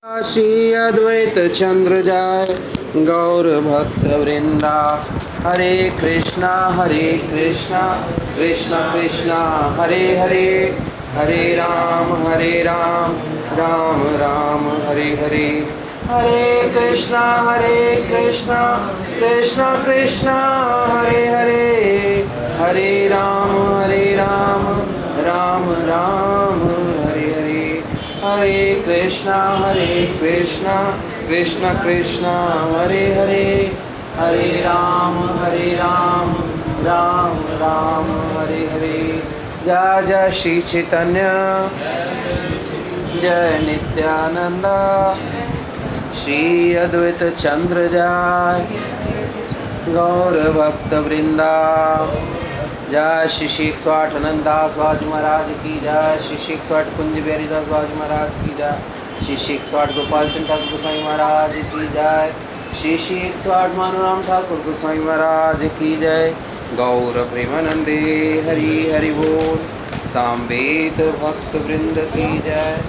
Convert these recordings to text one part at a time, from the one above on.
श्री अद्वैत चंद्र जय गौर भक्त वृंदा। हरे कृष्णा कृष्णा कृष्णा हरे हरे, हरे राम राम राम हरे हरे। हरे कृष्णा कृष्णा कृष्णा हरे हरे, हरे राम राम राम हरे हरे। हरे कृष्णा कृष्णा कृष्णा हरे हरे, हरे राम राम राम हरे हरे। जय जय श्री चैतन्य जय नित्यानंद, श्री अद्वैत चंद्र जय गौर भक्त वृंदा। जय श्री श्री 108 आनंददास बाजू महाराज की जय, श्री श्री 108 कुंज बिहारी दास बाजू महाराज की जय, श्री श्री 108 गोपाल चंद ठाकुर गोसाई महाराज की जय, श्री श्री 108 मानूराम ठाकुर गोसाई महाराज की जय। गौर प्रेमानंदे हरि हरि बोल, सामवेद भक्त वृंद की जय।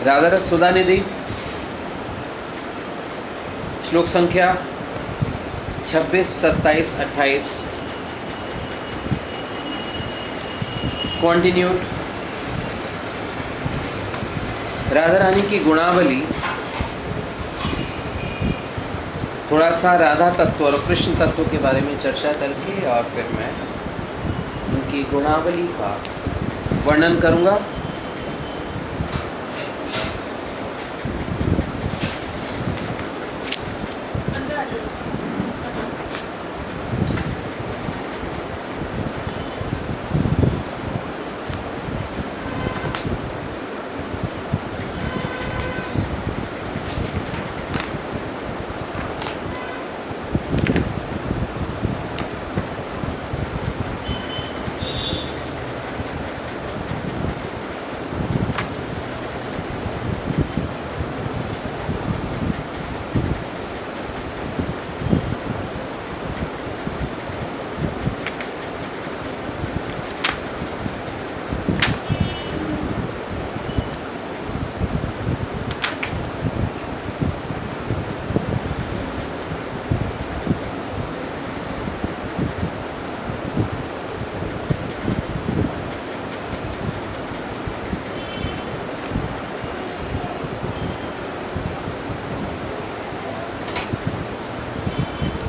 राधा रस सुधा निधि श्लोक संख्या 26, 27, 28 कॉन्टिन्यूड। राधा रानी की गुणावली, थोड़ा सा राधा तत्व और कृष्ण तत्व के बारे में चर्चा करके और फिर मैं उनकी गुणावली का वर्णन करूंगा।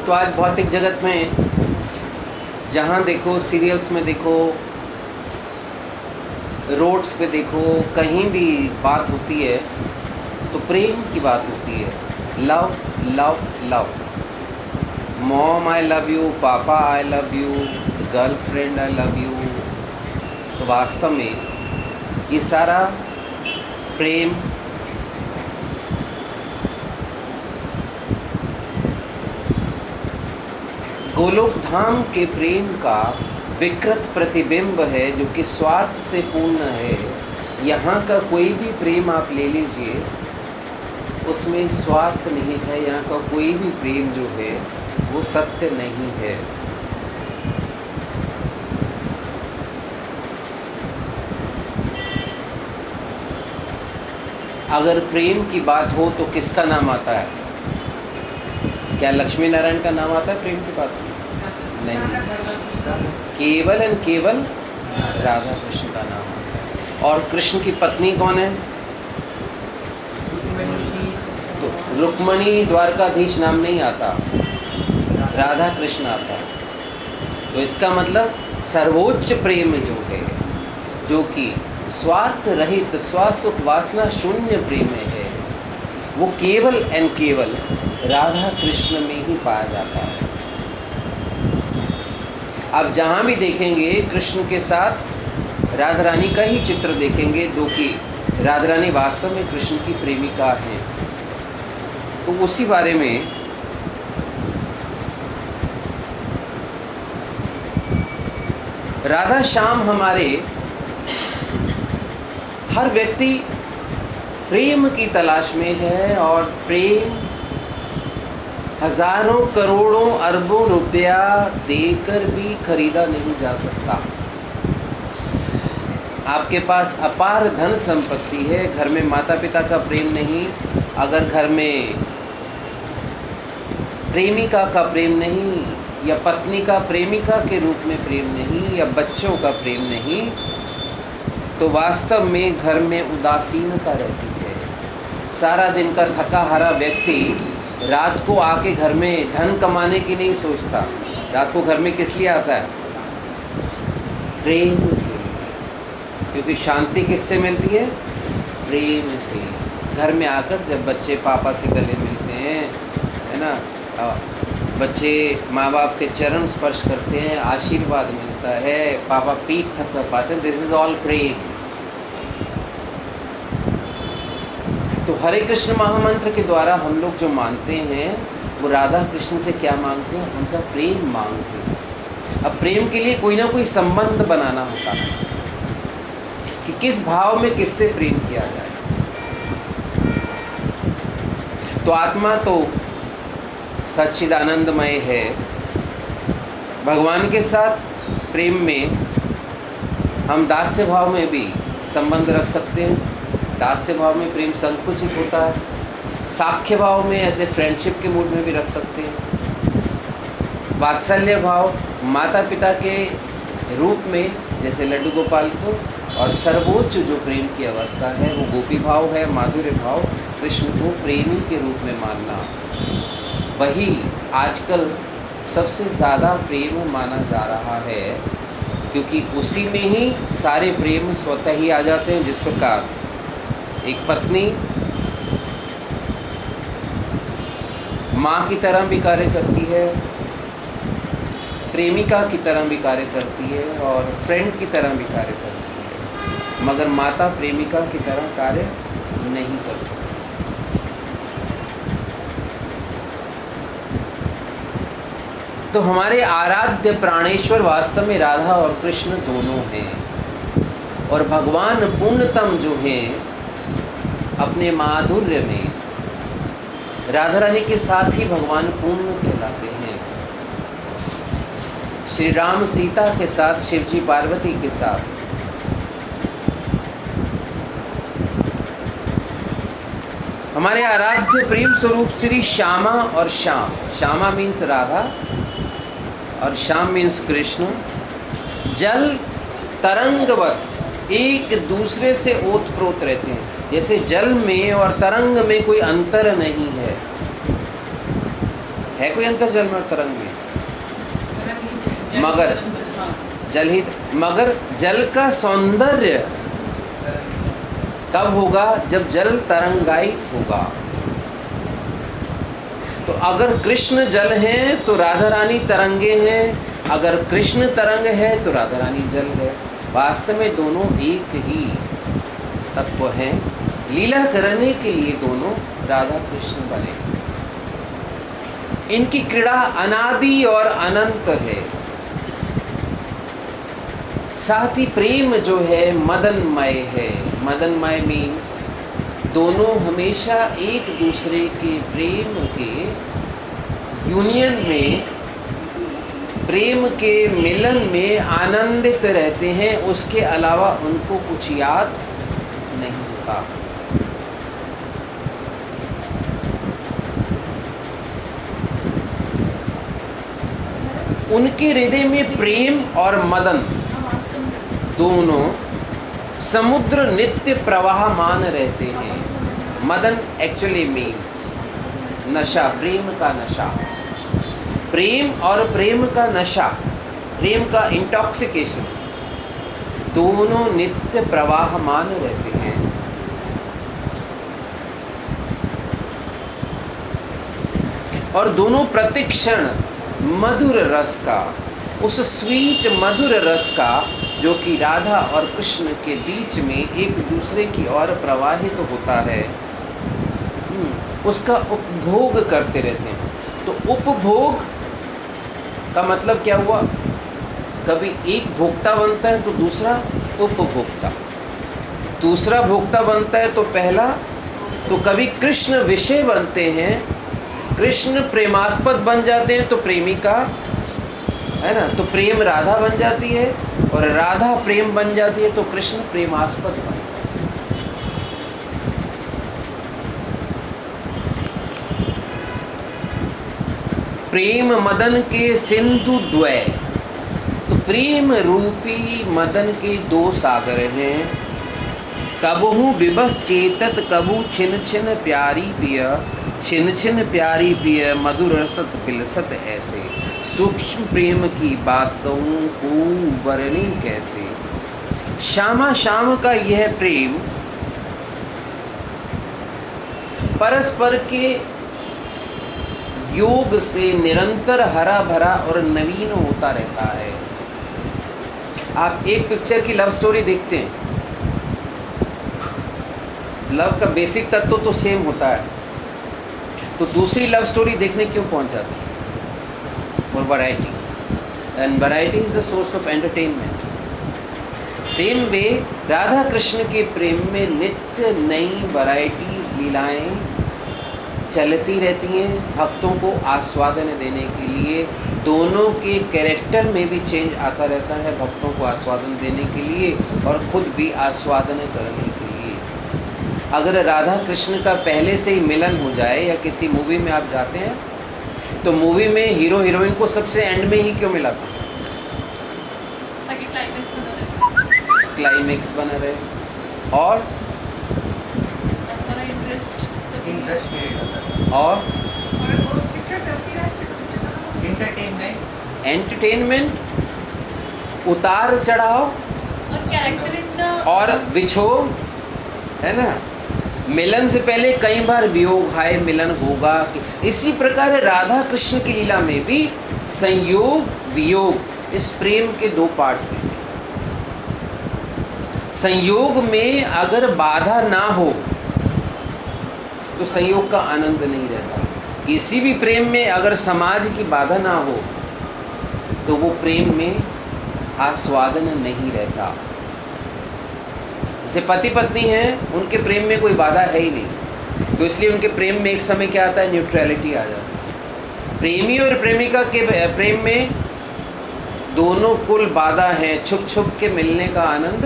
तो आज भौतिक जगत में जहाँ देखो, सीरियल्स में देखो, रोड्स पे देखो, कहीं भी बात होती है तो प्रेम की बात होती है। Love love love, mom I love you, papa I love you, girlfriend I love you. तो वास्तव में ये सारा प्रेम गोलोक धाम के प्रेम का विकृत प्रतिबिंब है, जो कि स्वार्थ से पूर्ण है। यहाँ का कोई भी प्रेम आप ले लीजिए, उसमें स्वार्थ नहीं है। यहाँ का कोई भी प्रेम जो है वो सत्य नहीं है। अगर प्रेम की बात हो तो किसका नाम आता है? क्या लक्ष्मी नारायण का नाम आता है प्रेम की बात में? नहीं, केवल एंड केवल राधा कृष्ण का नाम आता है। और कृष्ण की पत्नी कौन है? तो रुक्मणी द्वारकाधीश नाम नहीं आता, राधा कृष्ण आता है। तो इसका मतलब सर्वोच्च प्रेम जो है, जो कि स्वार्थ रहित, स्वसुख वासना शून्य प्रेम है, वो केवल एंड केवल राधा कृष्ण में ही पाया जाता है। आप जहाँ भी देखेंगे कृष्ण के साथ राधा रानी का ही चित्र देखेंगे, जो कि राधा रानी वास्तव में कृष्ण की प्रेमिका है। तो उसी बारे में राधा श्याम हमारे हर व्यक्ति प्रेम की तलाश में है, और प्रेम हजारों करोड़ों अरबों रुपया देकर भी खरीदा नहीं जा सकता। आपके पास अपार धन संपत्ति है, घर में माता पिता का प्रेम नहीं, अगर घर में प्रेमिका का प्रेम नहीं, या पत्नी का प्रेमिका के रूप में प्रेम नहीं, या बच्चों का प्रेम नहीं, तो वास्तव में घर में उदासीनता रहती है। सारा दिन का थका हारा व्यक्ति रात को आके घर में धन कमाने की नहीं सोचता। रात को घर में किस लिए आता है? प्रेम के लिए। क्योंकि शांति किससे मिलती है? प्रेम से। घर में आकर जब बच्चे पापा से गले मिलते हैं, है ना, बच्चे माँ बाप के चरण स्पर्श करते हैं, आशीर्वाद मिलता है, पापा पीठ थपथपाते हैं, दिस इज ऑल प्रेम। तो हरे कृष्ण महामंत्र के द्वारा हम लोग जो मानते हैं वो राधा कृष्ण से क्या मांगते हैं? उनका प्रेम मांगते हैं। अब प्रेम के लिए कोई ना कोई संबंध बनाना होता है कि किस भाव में किससे प्रेम किया जाए। तो आत्मा तो सच्चिदानंदमय है। भगवान के साथ प्रेम में हम दास्य भाव में भी संबंध रख सकते हैं। दास्य भाव में प्रेम संकुचित होता है। साख्य भाव में ऐसे फ्रेंडशिप के मूड में भी रख सकते हैं। वात्सल्य भाव माता पिता के रूप में जैसे लड्डू गोपाल को, और सर्वोच्च जो प्रेम की अवस्था है वो गोपी भाव है, माधुर्य भाव, कृष्ण को प्रेमी के रूप में मानना। वही आजकल सबसे ज़्यादा प्रेम माना जा रहा है, क्योंकि उसी में ही सारे प्रेम स्वतः ही आ जाते हैं। जिस प्रकार एक पत्नी माँ की तरह भी कार्य करती है, प्रेमिका की तरह भी कार्य करती है, और फ्रेंड की तरह भी कार्य करती है, मगर माता प्रेमिका की तरह कार्य नहीं कर सकती। तो हमारे आराध्य प्राणेश्वर वास्तव में राधा और कृष्ण दोनों हैं, और भगवान पूर्णतम जो हैं अपने माधुर्य में राधा रानी के साथ ही भगवान पूर्ण कहलाते हैं। श्री राम सीता के साथ, शिवजी पार्वती के साथ, हमारे आराध्य प्रेम स्वरूप श्री श्यामा और श्याम। श्यामा मीन्स राधा और श्याम मीन्स कृष्ण। जल तरंगवत एक दूसरे से ओतप्रोत रहते हैं। जैसे जल में और तरंग में कोई अंतर नहीं है। है कोई अंतर जल में और तरंग में? मगर जल ही, मगर जल का सौंदर्य कब होगा? जब जल तरंगायित होगा। तो अगर कृष्ण जल हैं तो राधा रानी तरंगे हैं, अगर कृष्ण तरंग है तो राधा रानी जल है। वास्तव में दोनों एक ही तत्व हैं। लीला करने के लिए दोनों राधा कृष्ण बने। इनकी क्रीड़ा अनादि और अनंत है। साथ ही प्रेम जो है मदनमय है। मदनमय मीन्स दोनों हमेशा एक दूसरे के प्रेम के यूनियन में, प्रेम के मिलन में आनंदित रहते हैं। उसके अलावा उनको कुछ याद नहीं होता। उनके हृदय में प्रेम और मदन दोनों समुद्र नित्य प्रवाहमान रहते हैं। मदन एक्चुअली मीन्स नशा, प्रेम का नशा। प्रेम और प्रेम का नशा, प्रेम का इंटॉक्सिकेशन, दोनों नित्य प्रवाहमान रहते हैं। और दोनों प्रतिक्षण मधुर रस का, उस स्वीट मधुर रस का जो कि राधा और कृष्ण के बीच में एक दूसरे की ओर प्रवाहित होता है, उसका उपभोग करते रहते हैं। तो उपभोग का मतलब क्या हुआ? कभी एक भोक्ता बनता है तो दूसरा उपभोक्ता, दूसरा भोक्ता बनता है तो पहला। तो कभी कृष्ण विषय बनते हैं कृष्ण प्रेमास्पद बन जाते हैं तो प्रेमिका है ना, तो प्रेम राधा बन जाती है, और राधा प्रेम बन जाती है तो कृष्ण प्रेमास्पद बन जाते हैं। प्रेम मदन के सिंधु द्वय, तो प्रेम रूपी मदन के दो सागर हैं। कबहू विबस चेतत कबू छिन छिन प्यारी पिय, छिन छिन प्यारी पिय मधुर रसत पिलसत ऐसे। सूक्ष्म प्रेम की बात कहूँ को वर्णी कैसे। श्यामा श्याम का यह प्रेम परस्पर के योग से निरंतर हरा भरा और नवीन होता रहता है। आप एक पिक्चर की लव स्टोरी देखते हैं, लव का बेसिक तत्व तो सेम होता है, तो दूसरी लव स्टोरी देखने क्यों पहुंच जाते हैं? For variety, and variety is the source of entertainment. Same way Radha Krishna के प्रेम में नित्य नई वैरायटीज लीलाएं चलती रहती हैं, भक्तों को आस्वादन देने के लिए। दोनों के कैरेक्टर में भी चेंज आता रहता है भक्तों को आस्वादन देने के लिए और खुद भी आस्वादन करने के लिए। अगर राधा कृष्ण का पहले से ही मिलन हो जाए, या किसी मूवी में आप जाते हैं तो मूवी में हीरो हीरोइन को सबसे एंड में ही क्यों मिला था? ताकि क्लाइमेक्स बना रहे, क्लाइमेक्स बना रहे, और हमारा इंटरेस्ट और पिक्चर चलती रहे, एंटरटेनमेंट, उतार चढ़ाव और कैरेक्टर इन द, और विछोह, है ना। मिलन से पहले कई बार वियोग, हाय मिलन होगा। इसी प्रकार राधा कृष्ण की लीला में भी संयोग वियोग, इस प्रेम के दो पार्ट हैं। संयोग में अगर बाधा ना हो तो संयोग का आनंद नहीं रहता। किसी भी प्रेम में अगर समाज की बाधा ना हो तो वो प्रेम में आस्वादन नहीं रहता। जैसे पति पत्नी हैं, उनके प्रेम में कोई बाधा है ही नहीं, तो इसलिए उनके प्रेम में एक समय क्या आता है, न्यूट्रलिटी आ जाती है। प्रेमी और प्रेमिका के प्रेम में दोनों कुल बाधा हैं, छुप छुप के मिलने का आनंद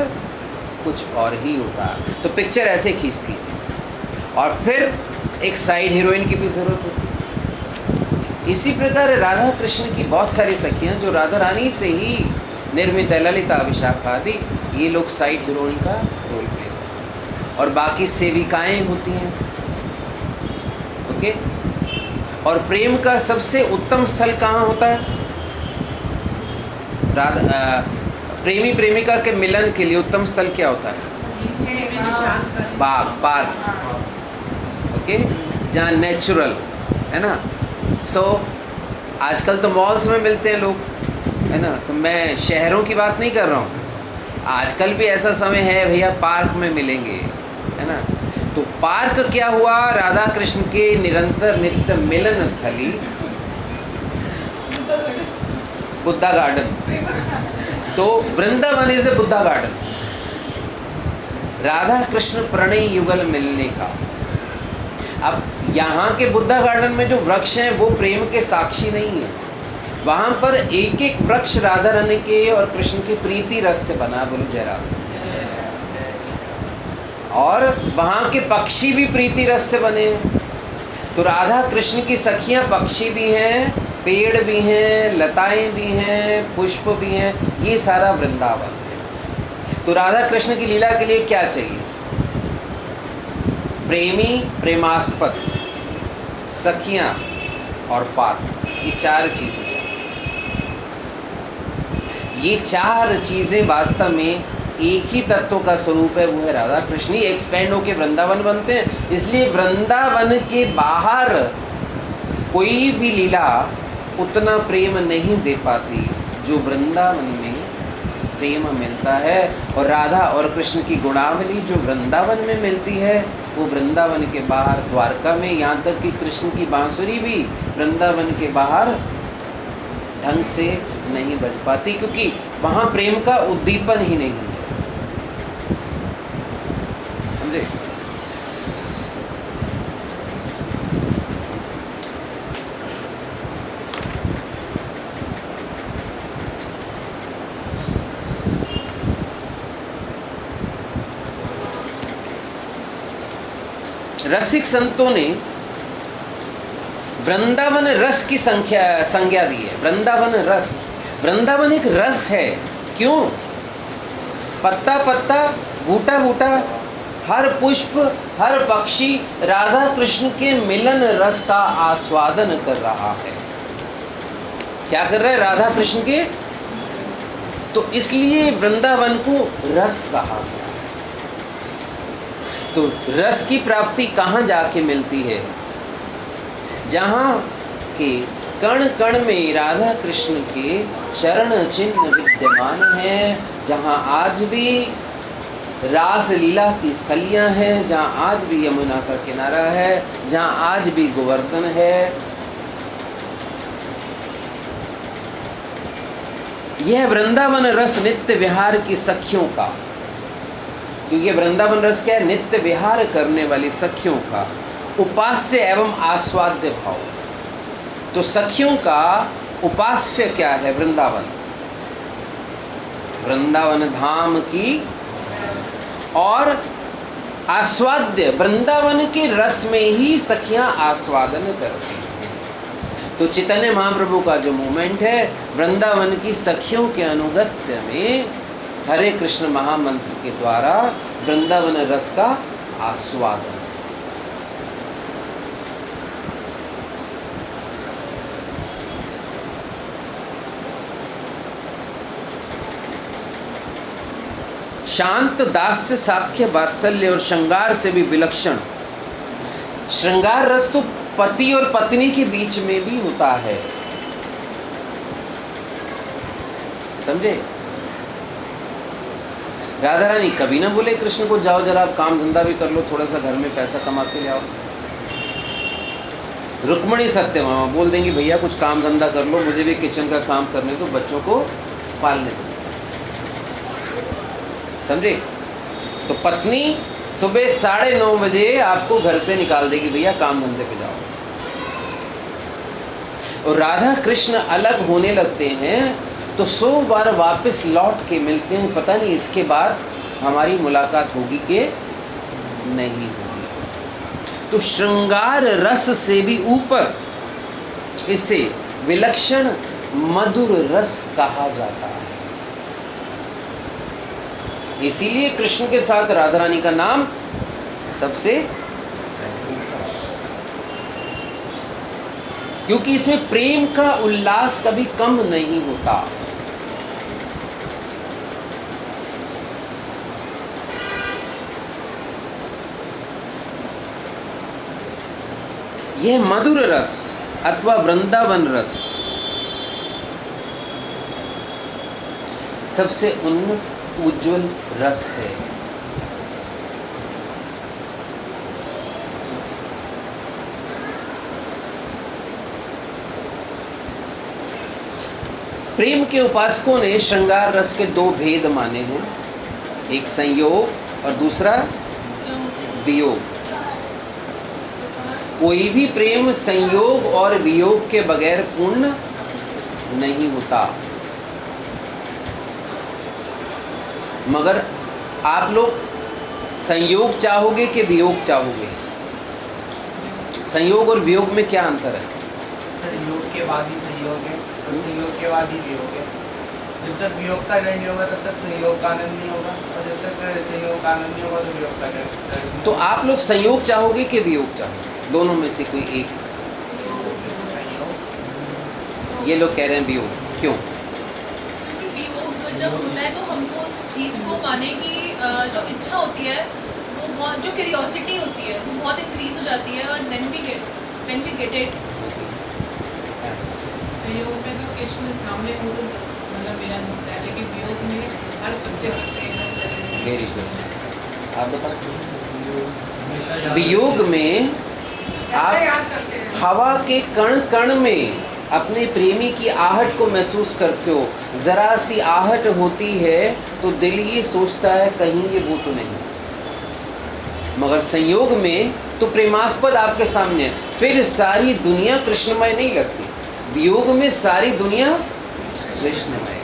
कुछ और ही होता है। तो पिक्चर ऐसे खींचती है। और फिर एक साइड हीरोइन की भी ज़रूरत होती है। इसी प्रकार राधा कृष्ण की बहुत सारी सखियाँ जो राधा रानी से ही निर्मित है, ललिता विशाखा आदि, ये लोग साइड हीरोइन का रोल प्ले करते हैं, और बाकी सेविकाएं होती हैं। ओके। और प्रेम का सबसे उत्तम स्थल कहाँ होता है? प्रेमी प्रेमिका के मिलन के लिए उत्तम स्थल क्या होता है? बाग, पार्क। ओके, जहाँ नेचुरल है ना। सो आजकल तो मॉल्स में मिलते हैं लोग, है ना, तो मैं शहरों की बात नहीं कर रहा हूँ। आजकल भी ऐसा समय है भैया, पार्क में मिलेंगे, है ना। तो पार्क क्या हुआ? राधा कृष्ण के निरंतर नित्य मिलन स्थली, बुद्धा गार्डन। तो Vrindavan is a Buddha garden, Radha Krishna प्रणय युगल मिलने का। अब यहाँ के बुद्धा गार्डन में जो वृक्ष हैं वो प्रेम के साक्षी नहीं है, वहाँ पर एक एक वृक्ष राधा रानी के और कृष्ण की प्रीति रस से बना। बोलो जय राधा। और वहाँ के पक्षी भी प्रीति रस से बने हैं। तो राधा कृष्ण की सखियाँ पक्षी भी हैं, पेड़ भी हैं, लताएं भी हैं, पुष्प भी हैं, ये सारा वृंदावन है। तो राधा कृष्ण की लीला के लिए क्या चाहिए? प्रेमी, प्रेमास्पद, सखियाँ और पार्क, ये चार चीज़ें चाहिए। ये चार चीज़ें वास्तव में एक ही तत्व का स्वरूप है, वो है राधा कृष्ण। ही एक्सपेंड होके वृंदावन बनते हैं। इसलिए वृंदावन के बाहर कोई भी लीला उतना प्रेम नहीं दे पाती जो वृंदावन में प्रेम मिलता है। और राधा और कृष्ण की गुणावली जो वृंदावन में मिलती है वो वृंदावन के बाहर, द्वारका में, यहाँ तक कि कृष्ण की बांसुरी भी वृंदावन के बाहर ढंग से नहीं बज पाती, क्योंकि वहाँ प्रेम का उद्दीपन ही नहीं है। समझे? रसिक संतों ने वृंदावन रस की संज्ञा दी है। वृंदावन रस, वृंदावन एक रस है। क्यों? पत्ता पत्ता, बूटा बूटा, हर पुष्प, हर पक्षी राधा कृष्ण के मिलन रस का आस्वादन कर रहा है। क्या कर रहा है? राधा कृष्ण के। तो इसलिए वृंदावन को रस कहा गया। तो रस की प्राप्ति कहाँ जाके मिलती है? जहाँ के कण कण में राधा कृष्ण के चरण चिन्ह विद्यमान हैं, जहाँ आज भी रास लीला की स्थलियाँ हैं, जहाँ आज भी यमुना का किनारा है, जहाँ आज भी गोवर्धन है। यह वृंदावन रस नित्य विहार की सखियों का, क्योंकि वृंदावन रस क्या है? नित्य विहार करने वाली सखियों का उपास्य एवं आस्वाद्य भाव। तो सखियों का उपास्य क्या है? वृंदावन, वृंदावन धाम की, और आस्वाद्य वृंदावन के रस में ही सखियां आस्वादन करती हैं। तो चैतन्य महाप्रभु का जो मूवमेंट है, वृंदावन की सखियों के अनुगत्य में हरे कृष्ण महामंत्र के द्वारा वृंदावन रस का आस्वादन। शांत दास्य साख्य वात्सल्य और श्रृंगार से भी विलक्षण श्रृंगार रस तो पति और पत्नी के बीच में भी होता है। समझे? राधा रानी कभी ना बोले कृष्ण को जाओ जरा आप काम धंधा भी कर लो, थोड़ा सा घर में पैसा कमा के ले आओ। रुक्मणी सत्यभामा बोल देंगी भैया कुछ काम धंधा कर लो, मुझे भी किचन का काम करने दो, बच्चों को पालने दो। समझे? तो पत्नी सुबह 9:30 बजे आपको घर से निकाल देगी, भैया काम धंधे पे जाओ। और राधा कृष्ण अलग होने लगते हैं तो 100 बार वापस लौट के मिलते हैं, पता नहीं इसके बाद हमारी मुलाकात होगी कि नहीं होगी। तो श्रृंगार रस से भी ऊपर इसे विलक्षण मधुर रस कहा जाता है। इसीलिए कृष्ण के साथ राधा रानी का नाम सबसे, क्योंकि इसमें प्रेम का उल्लास कभी कम नहीं होता। यह मधुर रस अथवा वृंदावन रस सबसे उन्नत उज्जवल रस है। प्रेम के उपासकों ने श्रृंगार रस के 2 भेद माने हैं, एक संयोग और दूसरा वियोग। कोई भी प्रेम संयोग और वियोग के बगैर पूर्ण नहीं होता। मगर आप लोग संयोग चाहोगे कि वियोग चाहोगे? संयोग और वियोग में क्या अंतर है? संयोग के बाद ही संयोग है और संयोग के बाद ही वियोग है। जब तक वियोग का आनंद नहीं होगा तब तक संयोग का आनंद नहीं होगा, और जब तक संयोग का आनंद नहीं होगा तो वियोग का आनंद। तो आप लोग संयोग चाहोगे कि वियोग चाहोगे? दोनों में से कोई एक। संयोग। ये लोग कह रहे हैं वियोग। क्यों? जब होता है तो हमको उस चीज़ को पाने की जो इच्छा होती है, वो बहुत, जो क्यूरियोसिटी होती है वो बहुत इंक्रीज हो जाती है, और देन वी गेट इट। संयोग में तो कृष्ण सामने हो तो मतलब मिलन होता है, लेकिन वियोग में हर बच्चे होते हैं। Very good. आप बताओ। वियोग में आप हवा के कण कण में अपने प्रेमी की आहट को महसूस करते हो। जरा सी आहट होती है तो दिल ये सोचता है कहीं ये वो तो नहीं। मगर संयोग में तो प्रेमास्पद आपके सामने है, फिर सारी दुनिया कृष्णमय नहीं लगती। वियोग में सारी दुनिया कृष्णमय।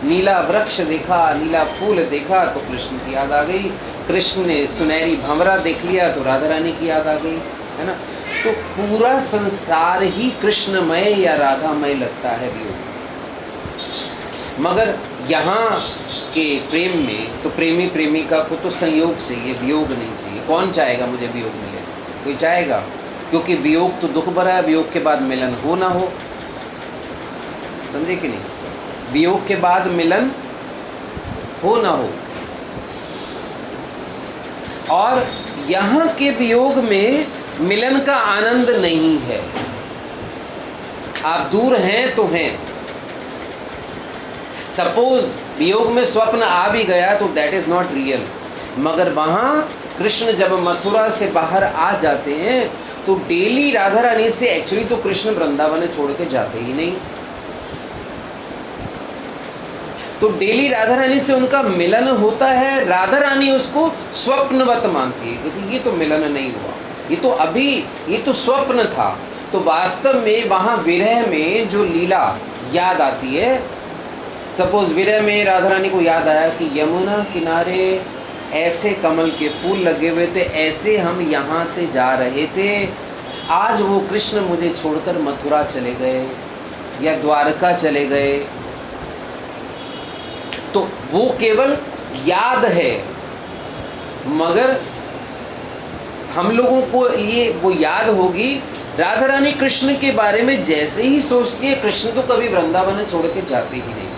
नीला वृक्ष देखा, नीला फूल देखा तो कृष्ण की याद आ गई। कृष्ण ने सुनहरी भंवरा देख लिया तो राधा रानी की याद आ गई, है ना। तो पूरा संसार ही कृष्णमय या राधामय लगता है वियोग। मगर यहाँ के प्रेम में तो प्रेमी प्रेमिका को तो संयोग चाहिए, वियोग नहीं चाहिए। कौन चाहेगा मुझे वियोग मिले? कोई चाहेगा? क्योंकि वियोग तो दुख भरा है, वियोग के बाद मिलन हो ना हो, समझे कि नहीं? वियोग के बाद मिलन हो ना हो। और यहाँ के वियोग में मिलन का आनंद नहीं है। आप दूर हैं तो हैं। सपोज वियोग में स्वप्न आ भी गया तो दैट इज नॉट रियल। मगर वहां कृष्ण जब मथुरा से बाहर आ जाते हैं तो डेली राधा रानी से एक्चुअली तो कृष्ण वृंदावन छोड़ के जाते ही नहीं, तो डेली राधा रानी से उनका मिलन होता है। राधा रानी उसको स्वप्नवत मानती है क्योंकि ये तो मिलन नहीं हुआ, ये तो अभी, ये तो स्वप्न था। तो वास्तव में वहां विरह में जो लीला याद आती है, सपोज विरह में राधा रानी को याद आया कि यमुना किनारे ऐसे कमल के फूल लगे हुए थे, ऐसे हम यहाँ से जा रहे थे, आज वो कृष्ण मुझे छोड़कर मथुरा चले गए या द्वारका चले गए। तो वो केवल याद है, मगर हम लोगों को ये वो याद होगी। राधा रानी कृष्ण के बारे में जैसे ही सोचती है, कृष्ण तो कभी वृंदावन छोड़ के जाते ही नहीं।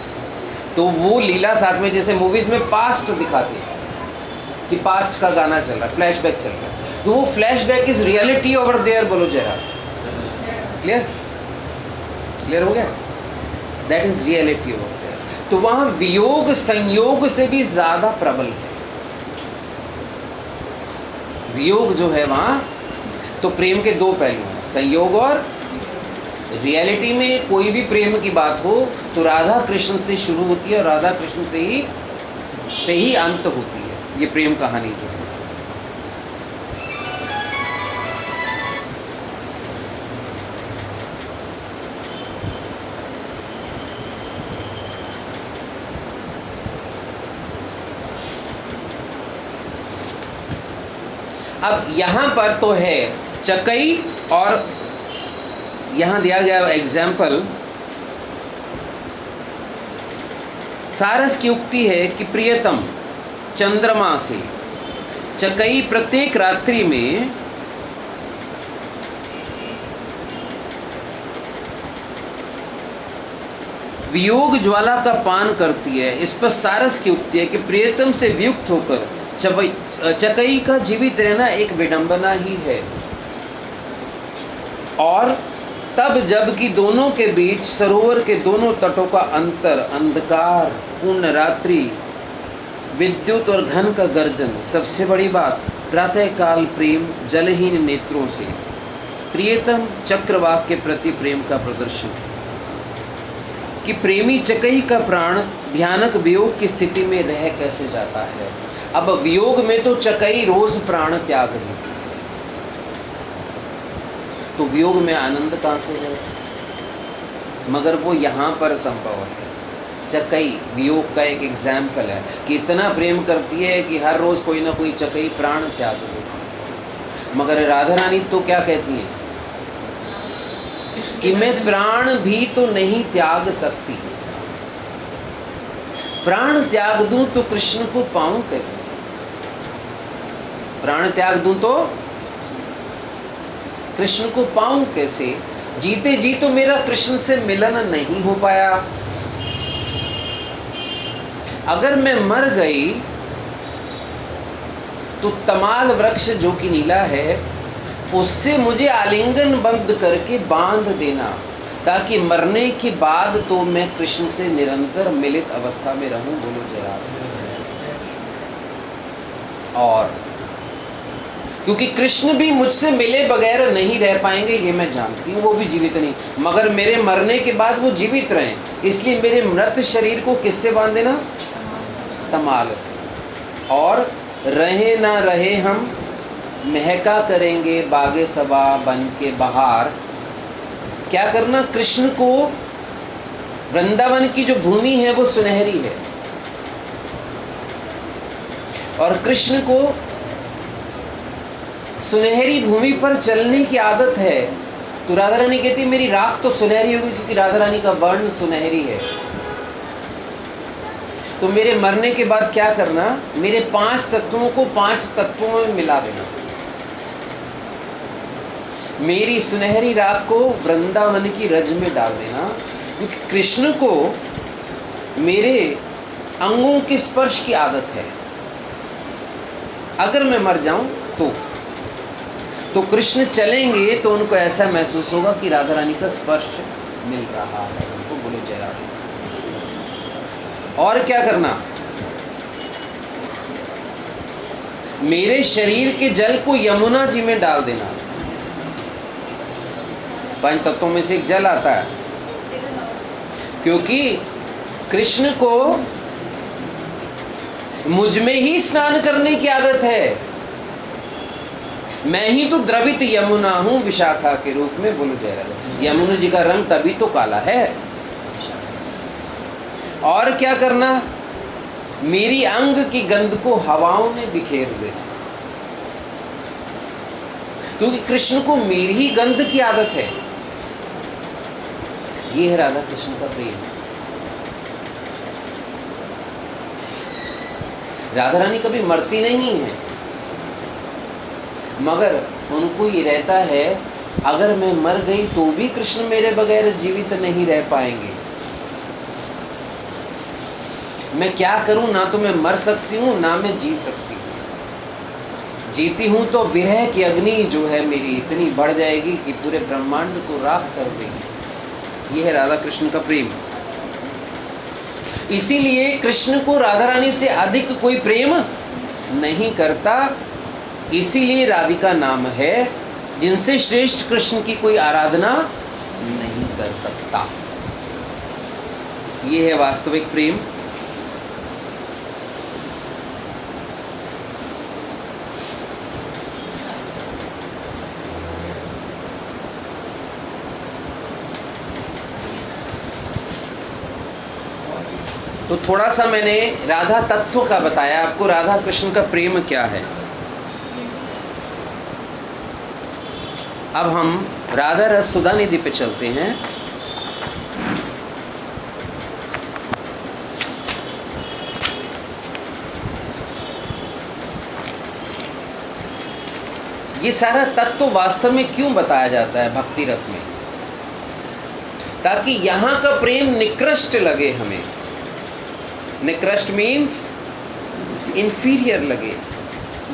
तो वो लीला साथ में, जैसे मूवीज में पास्ट दिखाते हैं कि पास्ट का गाना चल रहा है, फ्लैशबैक चल रहा है, तो वो flashback is reality over there. बोलो जरा, क्लियर क्लियर हो गया? That is reality over there. तो वहां वियोग संयोग से भी ज्यादा प्रबल है। वियोग जो है वहां, तो प्रेम के दो पहलू हैं, संयोग और रियलिटी में कोई भी प्रेम की बात हो तो राधा कृष्ण से शुरू होती है और राधा कृष्ण से ही पे ही अंत होती है। ये प्रेम कहानी जो है, अब यहाँ पर तो है चकई, और यहाँ दिया गया एग्जाम्पल, सारस की उक्ति है कि प्रियतम चंद्रमा से चकई प्रत्येक रात्रि में वियोग ज्वाला का पान करती है। इस पर सारस की उक्ति है कि प्रियतम से वियुक्त होकर चकई का जीवित रहना एक विडंबना ही है। और तब जबकि दोनों के बीच सरोवर के दोनों तटों का अंतर अंधकार, पूर्ण रात्रि, विद्युत और घन का गर्जन, सबसे बड़ी बात प्रातःकाल प्रेम जलहीन नेत्रों से प्रियतम चक्रवाक के प्रति प्रेम का प्रदर्शन, कि प्रेमी चकई का प्राण भयानक वियोग की स्थिति में रह कैसे जाता है। अब वियोग में तो चकई रोज प्राण त्याग देती है, तो वियोग में आनंद कहाँ से है? मगर वो यहाँ पर संभव है। चकई वियोग का एक एग्जाम्पल है कि इतना प्रेम करती है कि हर रोज कोई ना कोई चकई प्राण त्याग देती है। मगर राधा रानी तो क्या कहती है कि मैं प्राण भी तो नहीं त्याग सकती, प्राण त्याग दूं तो कृष्ण को पाऊं कैसे? प्राण त्याग दूं तो कृष्ण को पाऊं कैसे? जीते जी तो मेरा कृष्ण से मिलन नहीं हो पाया। अगर मैं मर गई तो तमाल वृक्ष जो कि नीला है, उससे मुझे आलिंगन बंद करके बांध देना, ताकि मरने के बाद तो मैं कृष्ण से निरंतर मिलित अवस्था में रहूं। बोलो जरा। और क्योंकि कृष्ण भी मुझसे मिले बगैर नहीं रह पाएंगे, ये मैं जानती हूँ, वो भी जीवित नहीं, मगर मेरे मरने के बाद वो जीवित रहें, इसलिए मेरे मृत शरीर को किससे बांध देना? तमाल से। और रहे ना रहे हम महका करेंगे बागे सबा बन के बहार। क्या करना? कृष्ण को, वृंदावन की जो भूमि है वो सुनहरी है, और कृष्ण को सुनहरी भूमि पर चलने की आदत है, तो राधा रानी कहती है मेरी राख तो सुनहरी होगी, क्योंकि राधा रानी का वर्ण सुनहरी है। तो मेरे मरने के बाद क्या करना, मेरे 5 तत्वों को 5 तत्वों में मिला देना। मेरी सुनहरी राख को वृंदावन की रज में डाल देना, क्योंकि कृष्ण को मेरे अंगों के स्पर्श की आदत है। अगर मैं मर जाऊं तो कृष्ण चलेंगे तो उनको ऐसा महसूस होगा कि राधा रानी का स्पर्श मिल रहा है उनको। बोलो जय राधे। और क्या करना, मेरे शरीर के जल को यमुना जी में डाल देना। 5 तत्वों में से एक जल आता है, क्योंकि कृष्ण को मुझ में ही स्नान करने की आदत है। मैं ही तो द्रवित यमुना हूं विशाखा के रूप में। बोलो जय राधे। यमुना जी का रंग तभी तो काला है। और क्या करना, मेरी अंग की गंध को हवाओं में बिखेर देना, क्योंकि कृष्ण को मेरी ही गंध की आदत है। ये है राधा कृष्ण का प्रेम। राधा रानी कभी मरती नहीं है, मगर उनको ये रहता है अगर मैं मर गई तो भी कृष्ण मेरे बगैर जीवित नहीं रह पाएंगे। मैं क्या करूं, ना तो मैं मर सकती हूं ना मैं जी सकती हूं। जीती हूं तो विरह की अग्नि जो है मेरी इतनी बढ़ जाएगी कि पूरे ब्रह्मांड को राख कर देगी। ये है राधा कृष्ण का प्रेम। इसीलिए कृष्ण को राधा रानी से अधिक कोई प्रेम नहीं करता। इसीलिए राधिका नाम है, जिनसे श्रेष्ठ कृष्ण की कोई आराधना नहीं कर सकता। ये है वास्तविक प्रेम। तो थोड़ा सा मैंने राधा तत्व का बताया आपको, राधा कृष्ण का प्रेम क्या है। अब हम राधा रस सुधा निधि पे चलते हैं। ये सारा तत्व वास्तव में क्यों बताया जाता है भक्ति रस में, ताकि यहाँ का प्रेम निकृष्ट लगे हमें। निकृष्ट मीन्स इंफीरियर लगे।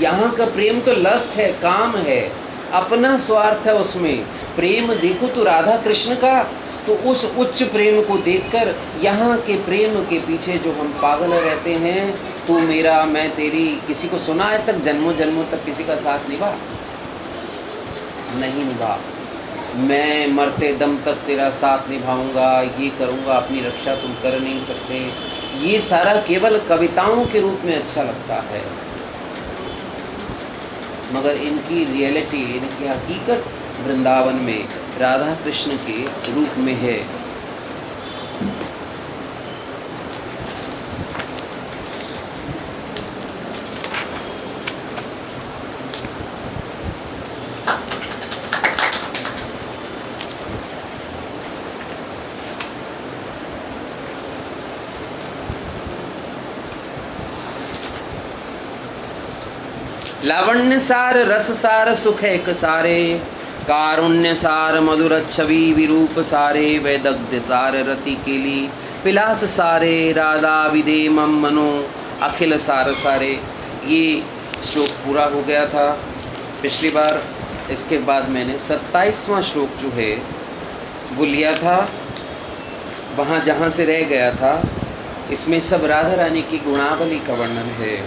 यहाँ का प्रेम तो लस्ट है, काम है, अपना स्वार्थ है उसमें। प्रेम देखो तो राधा कृष्ण का, तो उस उच्च प्रेम को देखकर यहाँ के प्रेम के पीछे जो हम पागल रहते हैं, तू मेरा मैं तेरी, किसी को सुना है तक जन्मों जन्मों तक किसी का साथ निभा? नहीं निभा। मैं मरते दम तक तेरा साथ निभाऊंगा, ये करूँगा, अपनी रक्षा तुम कर नहीं सकते। ये सारा केवल कविताओं के रूप में अच्छा लगता है, मगर इनकी रियलिटी, इनकी हकीकत वृंदावन में राधा कृष्ण के रूप में है। लावण्य सार रस सार सुख एक सारे, कारुण्य सार मधुर छवि विरूप सारे, वैदग्ध्य सार रति केली पिलास सारे, राधा विदे मम मनो अखिल सार सारे। ये श्लोक पूरा हो गया था पिछली बार। इसके बाद मैंने 27वां श्लोक जो है वो लिया था, वहाँ जहाँ से रह गया था। इसमें सब राधा रानी की गुणावली का वर्णन है।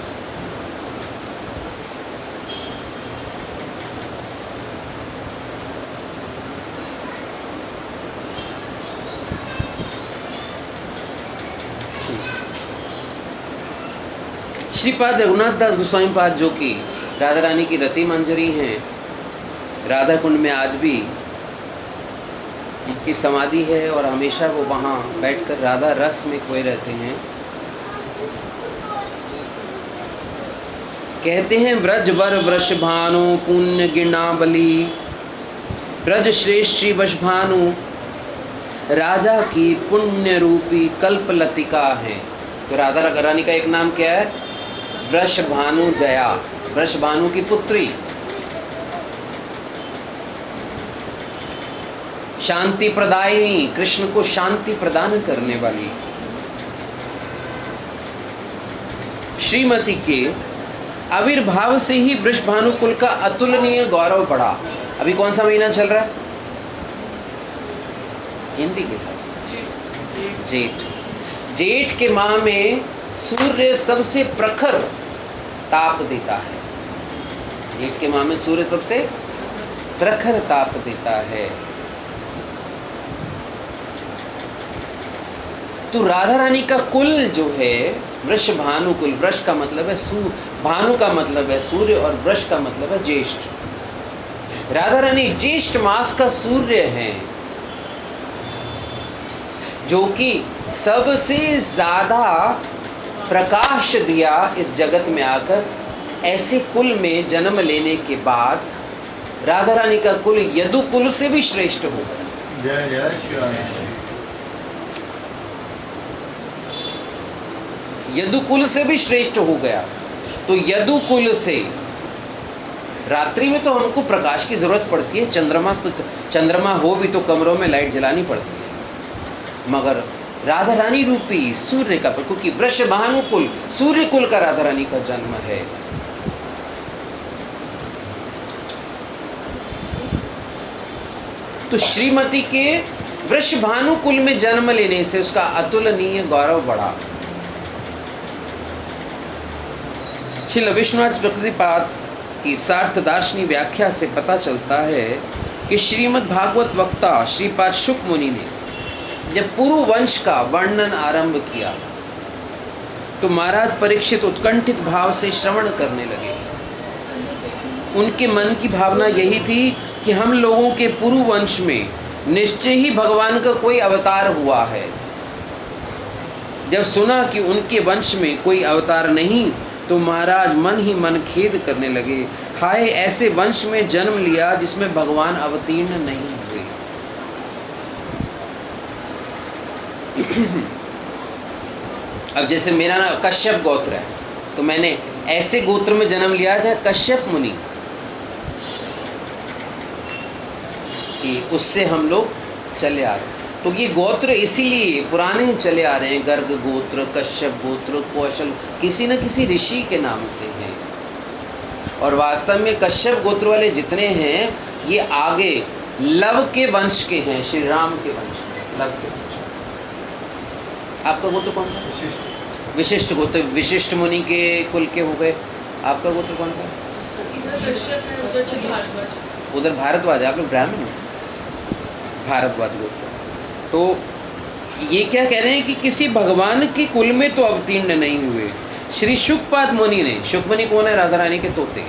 श्रीपाद रघुनाथ दास गोस्वामी पाद, जो कि राधा रानी की रति मंजरी हैं, राधा कुंड में आज भी उनकी समाधि है और हमेशा वो वहाँ बैठकर राधा रस में खोए रहते हैं। कहते हैं व्रज वर वृष भानु पुण्य गिरना बली, ब्रज श्रेष्ठ श्री वृष भानु राजा की पुण्य रूपी कल्पलतिका है। तो राधा रानी का एक नाम क्या है? वृष भानु जया, वृष भानु की पुत्री, शांति प्रदायिनी, कृष्ण को शांति प्रदान करने वाली। श्रीमती के आविर्भाव से ही वृषभानु कुल का अतुलनीय गौरव बढ़ा। अभी कौन सा महीना चल रहा है? हिंदी के साथ जेठ। जेठ के माह में सूर्य सबसे प्रखर ताप देता है। जेठ के माह में सूर्य सबसे प्रखर ताप देता है। तो राधा रानी का कुल जो है वृष भानु कुल, वृष का मतलब है भानु का मतलब है सूर्य और वृष का मतलब है ज्येष्ठ। राधा रानी ज्येष्ठ मास का सूर्य है, जो कि सबसे ज्यादा प्रकाश दिया इस जगत में आकर। ऐसे कुल में जन्म लेने के बाद राधा रानी का कुल यदु कुल से भी श्रेष्ठ हो गया। जय जय श्री राम। यदुकुल से भी श्रेष्ठ हो गया। तो यदुकुल से रात्रि में तो हमको प्रकाश की जरूरत पड़ती है, चंद्रमा हो भी तो कमरों में लाइट जलानी पड़ती है, मगर राधा रानी रूपी सूर्य का, क्योंकि वृषभानु कुल सूर्य कुल का राधा रानी का जन्म है। तो श्रीमती के वृषभानु कुल में जन्म लेने से उसका अतुलनीय गौरव बढ़ा। श्रील विश्वनाथ प्रकृतिपाद की सार्थदार्शनी व्याख्या से पता चलता है कि श्रीमद् भागवत वक्ता श्रीपाद शुक मुनि ने जब पुरु वंश का वर्णन आरंभ किया तो महाराज परीक्षित उत्कंठित भाव से श्रवण करने लगे। उनके मन की भावना यही थी कि हम लोगों के पुरु वंश में निश्चय ही भगवान का कोई अवतार हुआ है। जब सुना कि उनके वंश में कोई अवतार नहीं तो महाराज मन ही मन खेद करने लगे। हाय, ऐसे वंश में जन्म लिया जिसमें भगवान अवतीर्ण नहीं हुए। अब जैसे मेरा नाम कश्यप गोत्र है, तो मैंने ऐसे गोत्र में जन्म लिया जहाँ कश्यप मुनि, कि उससे हम लोग चले आ रहे हैं। तो ये गोत्र इसीलिए पुराने चले आ रहे हैं, गर्ग गोत्र, कश्यप गोत्र, कौशल, किसी न किसी ऋषि के नाम से हैं। और वास्तव में कश्यप गोत्र वाले जितने हैं ये आगे लव के वंश के हैं, श्री राम के वंश के, लव के वंश। आपका गोत्र कौन सा? विशिष्ट गोत्र, विशिष्ट मुनि के कुल के हो गए। आपका गोत्र कौन सा? उधर भारद्वाज, आप लोग ब्राह्मण हो, भारद्वाज गोत्र। तो ये क्या कह रहे हैं कि किसी भगवान के कुल में तो अवतीर्ण नहीं हुए। श्री शुकपाद मुनि ने, शुक मुनि कौन है? राधा रानी के तोते,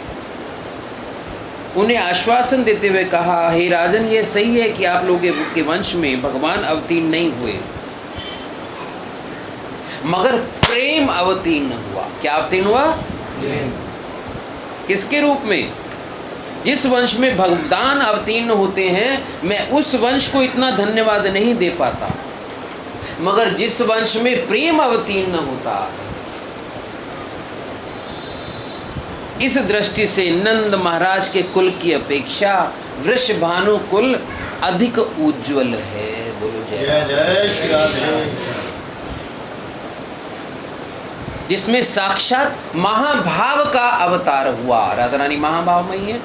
उन्हें आश्वासन देते हुए कहा, हे राजन, ये सही है कि आप लोगों के वंश में भगवान अवतीर्ण नहीं हुए, मगर प्रेम अवतीर्ण हुआ। क्या अवतीर्ण हुआ? किसके रूप में? जिस वंश में भगवान अवतीर्ण होते हैं, मैं उस वंश को इतना धन्यवाद नहीं दे पाता, मगर जिस वंश में प्रेम अवतीर्ण होता है। इस दृष्टि से नंद महाराज के कुल की अपेक्षा वृषभानु कुल अधिक उज्जवल है। बोलो जय जय श्री राधे। जिसमें साक्षात महाभाव का अवतार हुआ। राधा रानी महाभाव में ही है।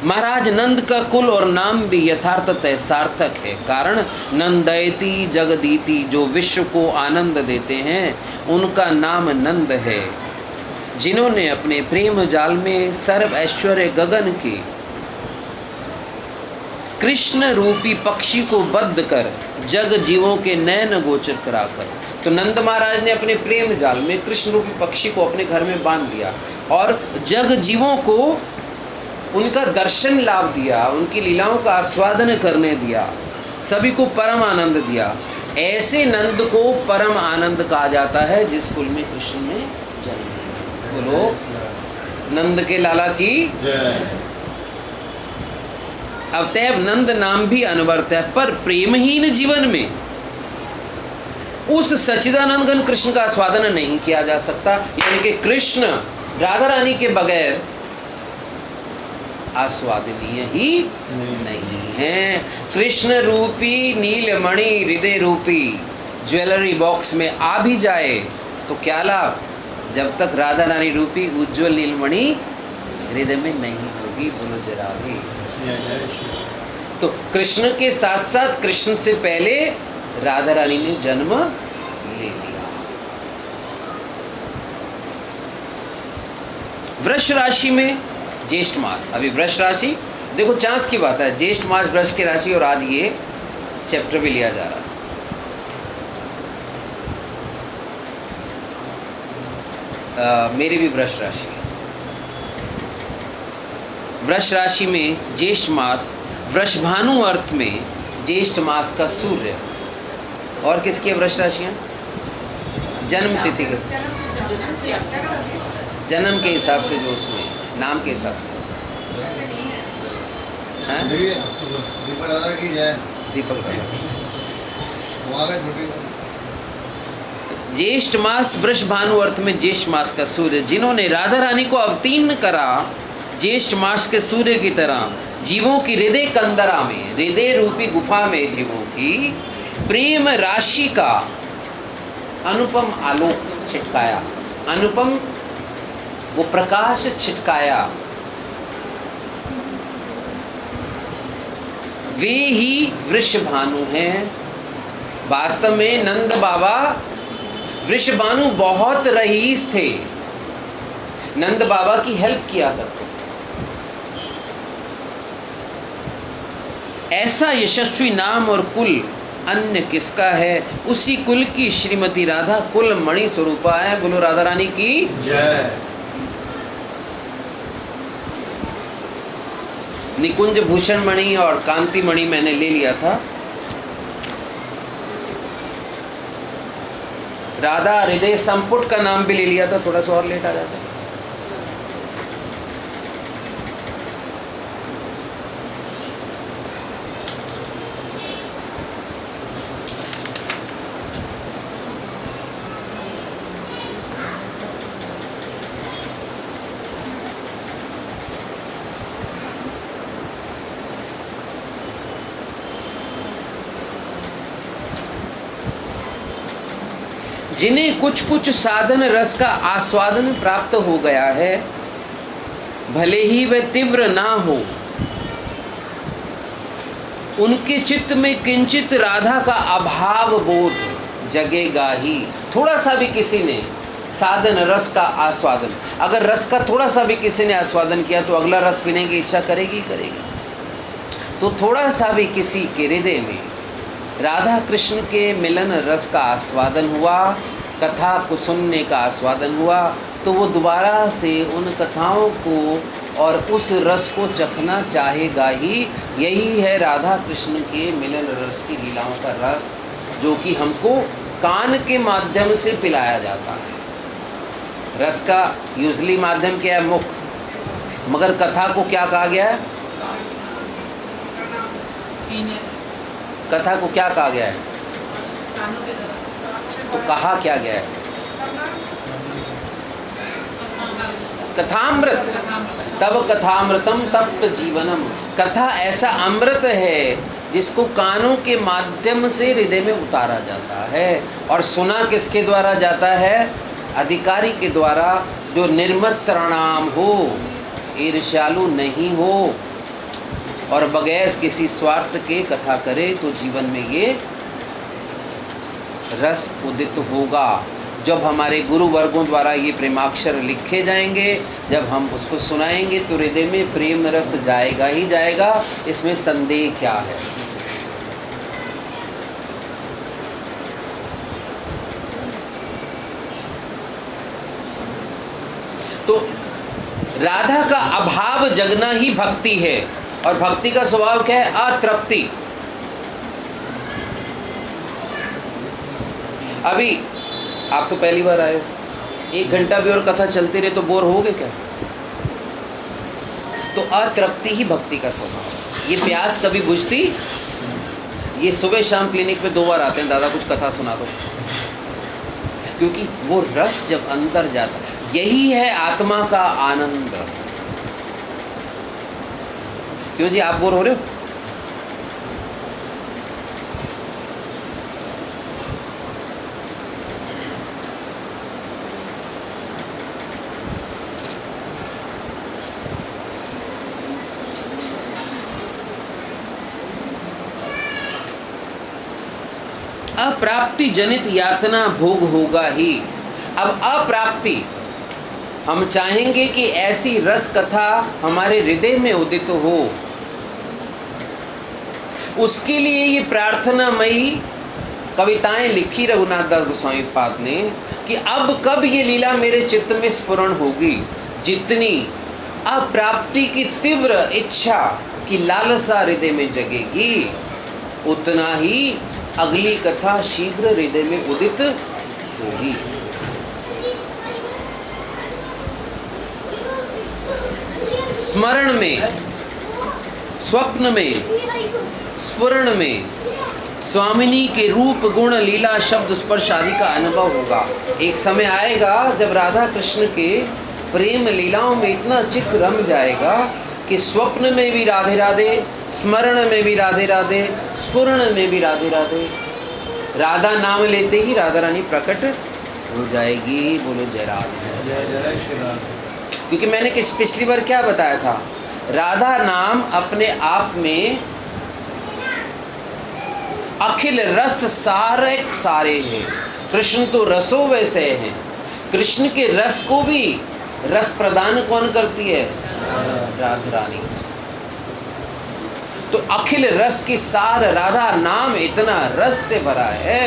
महाराज नंद का कुल और नाम भी यथार्थतः सार्थक है। कारण नंदयति जगदीति, जो विश्व को आनंद देते हैं, उनका नाम नंद है। जिन्होंने अपने प्रेम जाल में सर्व ऐश्वर्य गगन के कृष्ण रूपी पक्षी को बद्ध कर जग जीवों के नयन गोचर कराकर, तो नंद महाराज ने अपने प्रेम जाल में कृष्ण रूपी पक्षी को अपने घर में बांध दिया और जग जीवों को उनका दर्शन लाभ दिया, उनकी लीलाओं का आस्वादन करने दिया, सभी को परम आनंद दिया। ऐसे नंद को परम आनंद कहा जाता है जिस कुल में कृष्ण ने जन्म लिया। बोलो नंद के लाला की जय। अतएव नंद नाम भी अनवर्त है, पर प्रेमहीन जीवन में उस सच्चिदानंद घन कृष्ण का आस्वादन नहीं किया जा सकता। यानी कि कृष्ण राधा रानी के बगैर आस्वादनीय ही नहीं है। कृष्ण रूपी नीलमणि हृदय रूपी ज्वेलरी बॉक्स में आ भी जाए तो क्या लाभ, जब तक राधा रानी रूपी उज्जवल नीलमणि हृदय में नहीं होगी। बोलो जय राधे। तो कृष्ण के साथ साथ कृष्ण से पहले राधा रानी ने जन्म ले लिया। वृष राशि में ज्येष्ठ मास, अभी वृष राशि देखो चांस की बात है, ज्येष्ठ मास वृष की राशि, और आज ये चैप्टर भी लिया जा रहा है। मेरी भी वृष राशि है। वृष राशि में ज्येष्ठ मास, वृषभानु अर्थ में ज्येष्ठ मास का सूर्य, और किसकी वृष राशियाँ? जन्म तिथि के, जन्म के हिसाब से, जो उसमें नाम के हिसाब से। हैं? दीपक दादा की जय। दीपक दादा। वहाँ का छोटी ज्येष्ठ मास वृषभानु अर्थ में ज्येष्ठ मास का सूर्य, जिन्होंने राधा रानी को अवतीर्ण करा ज्येष्ठ मास के सूर्य की तरह, जीवों की हृदय कंदरा में, हृदय रूपी गुफा में जीवों की प्रेम राशि का अनुपम आलोक छिटकाया, अनुपम वो प्रकाश छिटकाया, वे ही वृषभानु हैं। वास्तव में नंद बाबा वृषभानु बहुत रईस थे, नंद बाबा की हेल्प किया करते। ऐसा यशस्वी नाम और कुल अन्य किसका है? उसी कुल की श्रीमती राधा कुल मणि स्वरूपा है। बोलो राधा रानी की जय। निकुंज भूषण मणि और कांति मणि मैंने ले लिया था। राधा हृदय संपुट का नाम भी ले लिया था, थोड़ा सा और लेट आ जाता। जिन्हें कुछ कुछ साधन रस का आस्वादन प्राप्त हो गया है, भले ही वह तीव्र ना हो, उनके चित्त में किंचित राधा का अभाव बोध जगेगा ही। थोड़ा सा भी किसी ने साधन रस का आस्वादन, अगर रस का थोड़ा सा भी किसी ने आस्वादन किया तो अगला रस पीने की इच्छा करेगी करेगी। तो थोड़ा सा भी किसी के हृदय में राधा कृष्ण के मिलन रस का आस्वादन हुआ, कथा को सुनने का आस्वादन हुआ, तो वो दोबारा से उन कथाओं को और उस रस को चखना चाहेगा ही। यही है राधा कृष्ण के मिलन रस की लीलाओं का रस, जो कि हमको कान के माध्यम से पिलाया जाता है। रस का यूजली माध्यम क्या है? मुख। मगर कथा को क्या कहा गया है? कथा को क्या कहा गया है? तो कहा क्या गया है? कथामृत। तब कथामृतम तप्त जीवनम। कथा ऐसा अमृत है जिसको कानों के माध्यम से हृदय में उतारा जाता है। और सुना किसके द्वारा जाता है? अधिकारी के द्वारा, जो निर्मत शरणाम हो, ईर्ष्यालु नहीं हो और बगैर किसी स्वार्थ के कथा करे, तो जीवन में ये रस उदित होगा। जब हमारे गुरु वर्गों द्वारा ये प्रेमाक्षर लिखे जाएंगे, जब हम उसको सुनाएंगे, तो हृदय में प्रेम रस जाएगा ही जाएगा। इसमें संदेह क्या है? तो राधा का अभाव जगना ही भक्ति है। और भक्ति का स्वभाव क्या है? अतृप्ति। अभी आप तो पहली बार आए हो, 1 घंटा भी और कथा चलती रहे तो बोर होगे क्या? तो अतृप्ति ही भक्ति का स्वभाव। ये प्यास कभी बुझती? ये सुबह शाम क्लिनिक पे 2 बार आते हैं, दादा कुछ कथा सुना दो, क्योंकि वो रस जब अंदर जाता, यही है आत्मा का आनंद। क्यों जी, आप बोर हो रहे हो? अप्राप्ति जनित यातना भोग होगा ही। अब अप्राप्ति, हम चाहेंगे कि ऐसी रस कथा हमारे हृदय में उदित हो, उसके लिए ये प्रार्थनामयी कविताएं लिखी रघुनाथ दास गोस्वामी पाद ने कि अब कब ये लीला मेरे चित्त में स्फुरण होगी। जितनी अप्राप्ति की तीव्र इच्छा की लालसा हृदय में जगेगी, उतना ही अगली कथा शीघ्र हृदय में उदित होगी। स्मरण में, स्वप्न में, स्फुरण में स्वामिनी के रूप गुण लीला शब्द स्पर्श आदि का अनुभव होगा। एक समय आएगा जब राधा कृष्ण के प्रेम लीलाओं में इतना चित्त रम जाएगा कि स्वप्न में भी राधे राधे, स्मरण में भी राधे राधे, स्फुरण में भी राधे राधे, राधा नाम लेते ही राधा रानी प्रकट हो जाएगी। बोलो जय राधे। जय श्री राम। क्योंकि मैंने पिछली बार क्या बताया था, राधा नाम अपने आप में अखिल रस सारे सारे हैं। कृष्ण तो रसों वैसे हैं। कृष्ण के रस को भी रस प्रदान कौन करती है? राधा रानी। तो अखिल रस की सार राधा नाम इतना रस से भरा है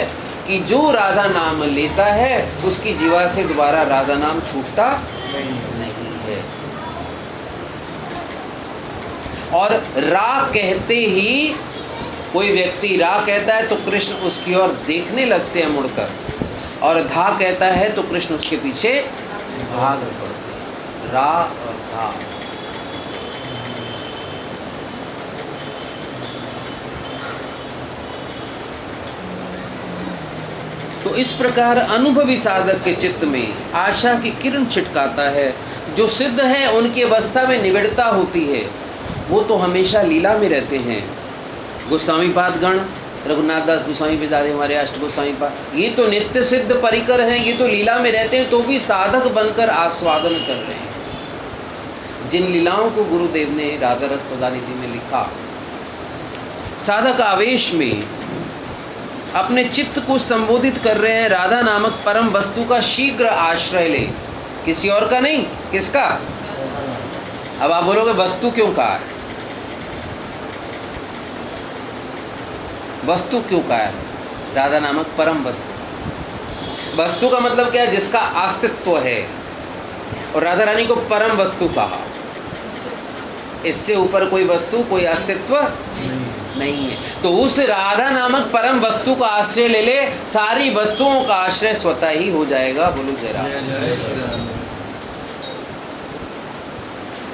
कि जो राधा नाम लेता है उसकी जीवा से दोबारा राधा नाम छूटता नहीं है। और रा कहते ही, कोई व्यक्ति रा कहता है तो कृष्ण उसकी ओर देखने लगते हैं मुड़कर, और धा कहता है तो कृष्ण उसके पीछे भाग पड़ते हैं। रा और धा। तो इस प्रकार अनुभवी साधक के चित्त में आशा की किरण छिटकाता है। जो सिद्ध है उनकी अवस्था में निविड़ता होती है, वो तो हमेशा लीला में रहते हैं। गोस्वामी पाद गण, रघुनाथ दास गोस्वामी पितादि, हमारे अष्ट गोस्वामी पाद, ये तो नित्य सिद्ध परिकर हैं, ये तो लीला में रहते हैं, तो भी साधक बनकर आस्वादन कर रहे हैं जिन लीलाओं को गुरुदेव ने राधा रस सौदानिधि में लिखा। साधक आवेश में अपने चित्त को संबोधित कर रहे हैं, राधा नामक परम वस्तु का शीघ्र आश्रय ले, किसी और का नहीं। किसका? अब आप बोलोगे वस्तु क्यों कहा है? वस्तु क्यों कहा है? राधा नामक परम वस्तु। वस्तु का मतलब क्या है? जिसका अस्तित्व है। और राधा रानी को परम वस्तु कहा। इससे ऊपर कोई वस्तु, कोई अस्तित्व नहीं है। तो उस राधा नामक परम वस्तु का आश्रय ले ले, सारी वस्तुओं का आश्रय स्वतः ही हो जाएगा। बोलो जय राम। जय श्री राम।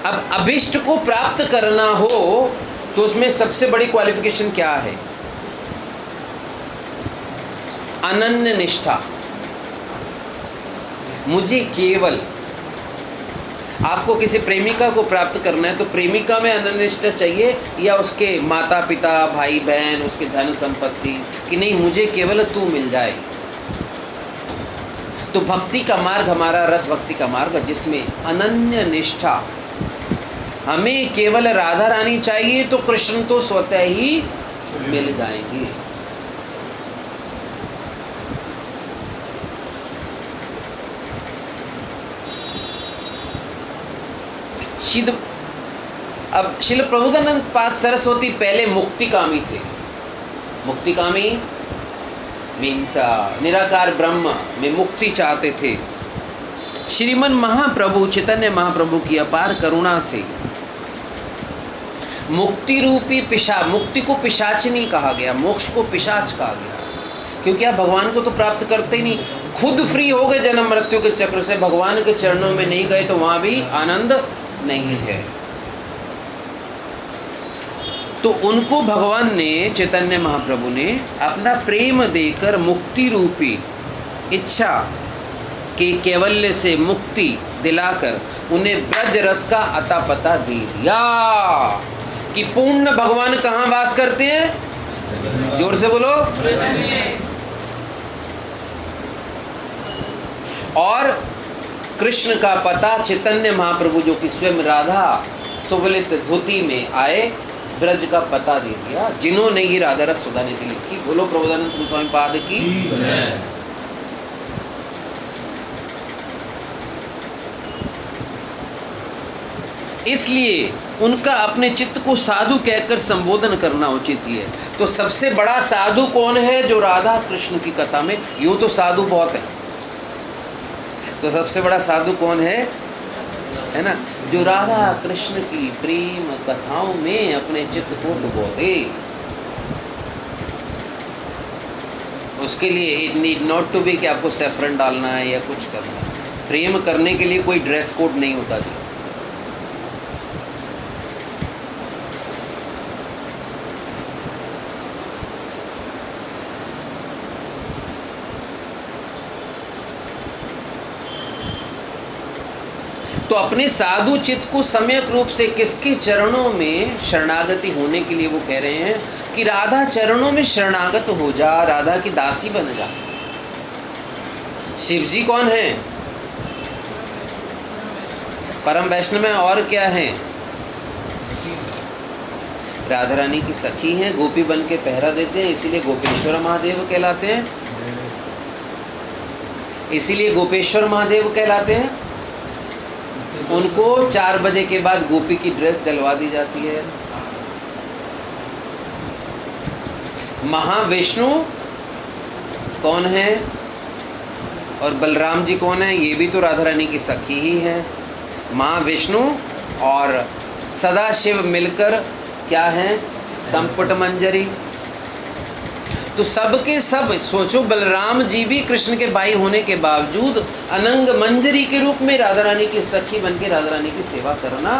अब अभिष्ट को प्राप्त करना हो तो उसमें सबसे बड़ी क्वालिफिकेशन क्या है? अनन्य निष्ठा। मुझे केवल, आपको किसी प्रेमिका को प्राप्त करना है तो प्रेमिका में अनन्य निष्ठा चाहिए, या उसके माता पिता, भाई बहन, उसके धन संपत्ति, कि नहीं मुझे केवल तू मिल जाए। तो भक्ति का मार्ग हमारा रस भक्ति का मार्ग, जिसमें अनन्य निष्ठा। हमें केवल राधा रानी चाहिए तो कृष्ण तो स्वतः ही मिल जाएंगे। अब श्रील प्रबोधानंद पाद सरस्वती पहले मुक्तिकामी थे। मुक्तिकामी मीन्स निराकार ब्रह्म में मुक्ति चाहते थे। श्रीमन महाप्रभु चैतन्य महाप्रभु की अपार करुणा से मुक्ति रूपी मुक्ति को पिशाच नहीं कहा गया, मोक्ष को पिशाच कहा गया, क्योंकि आप भगवान को तो प्राप्त करते ही नहीं। खुद फ्री हो गए जन्म मृत्यु के चक्र से, भगवान के चरणों में नहीं गए तो वहाँ भी आनंद नहीं है। तो उनको भगवान ने, चैतन्य महाप्रभु ने अपना प्रेम देकर मुक्ति रूपी इच्छा के कैवल्य से मुक्ति दिलाकर उन्हें ब्रज रस का अता पता दे दिया कि पूर्ण भगवान कहाँ वास करते हैं। जोर से बोलो। और कृष्ण का पता चैतन्य महाप्रभु जो कि स्वयं राधा सुवलित धोती में आए, ब्रज का पता दे दिया, जिन्होंने ही राधा रस सुधा निधि लिखी। बोलो प्रबोधानंद स्वामी पाद की। इसलिए उनका अपने चित्त को साधु कहकर संबोधन करना उचित ही है। तो सबसे बड़ा साधु कौन है? जो राधा कृष्ण की कथा में, यूं तो साधु बहुत है, तो सबसे बड़ा साधु कौन है ना? जो राधा कृष्ण की प्रेम कथाओं में अपने चित्त को डुबो दे। उसके लिए it need not to be कि आपको सैफरन डालना है या कुछ करना है। प्रेम करने के लिए कोई ड्रेस कोड नहीं होता जी। तो अपने साधु चित्त को सम्यक रूप से किसके चरणों में शरणागति होने के लिए वो कह रहे हैं कि राधा चरणों में शरणागत हो जा, राधा की दासी बन जा। शिव जी कौन है? परम वैष्णव में और क्या है? राधा रानी की सखी हैं, गोपी बन के पहरा देते हैं, इसीलिए गोपेश्वर महादेव कहलाते हैं। इसीलिए गोपेश्वर महादेव कहलाते हैं। उनको 4 बजे के बाद गोपी की ड्रेस डलवा दी जाती है। महाविष्णु कौन है और बलराम जी कौन है? ये भी तो राधा रानी की सखी ही है। महाविष्णु और सदाशिव मिलकर क्या है? संपुट मंजरी। तो सबके सब सोचो, बलराम जी भी कृष्ण के भाई होने के बावजूद अनंग मंजरी के रूप में राधा रानी की सखी बन के राधा रानी की सेवा करना।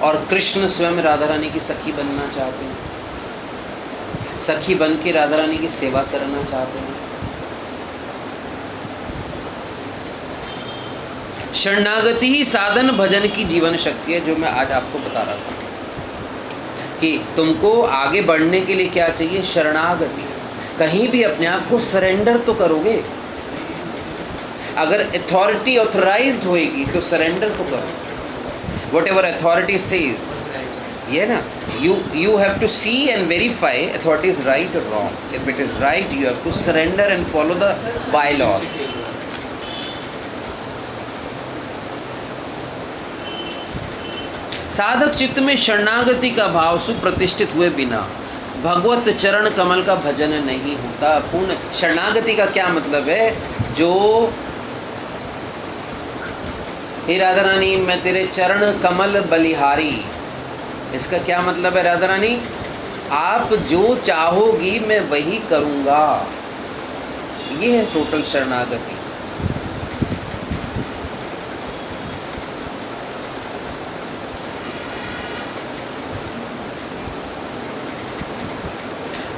और कृष्ण स्वयं राधा रानी की सखी बनना चाहते हैं, सखी बन के राधा रानी की सेवा करना चाहते हैं। शरणागति ही साधन भजन की जीवन शक्ति है, जो मैं आज आपको बता रहा था कि तुमको आगे बढ़ने के लिए क्या चाहिए? शरणागति। कहीं भी अपने आप को सरेंडर तो करोगे। अगर अथॉरिटी ऑथराइज्ड होएगी तो सरेंडर तो करो। वट एवर अथॉरिटी सेज, ये ना, you have to see and verify authority is right or wrong. If it is right, you have to surrender and follow the bylaws. साधक चित्त में शरणागति का भाव सुप्रतिष्ठित हुए बिना भगवत चरण कमल का भजन नहीं होता। पूर्ण शरणागति का क्या मतलब है? जो हे राधा रानी मैं तेरे चरण कमल बलिहारी, इसका क्या मतलब है? राधा रानी आप जो चाहोगी मैं वही करूँगा। ये है टोटल शरणागति।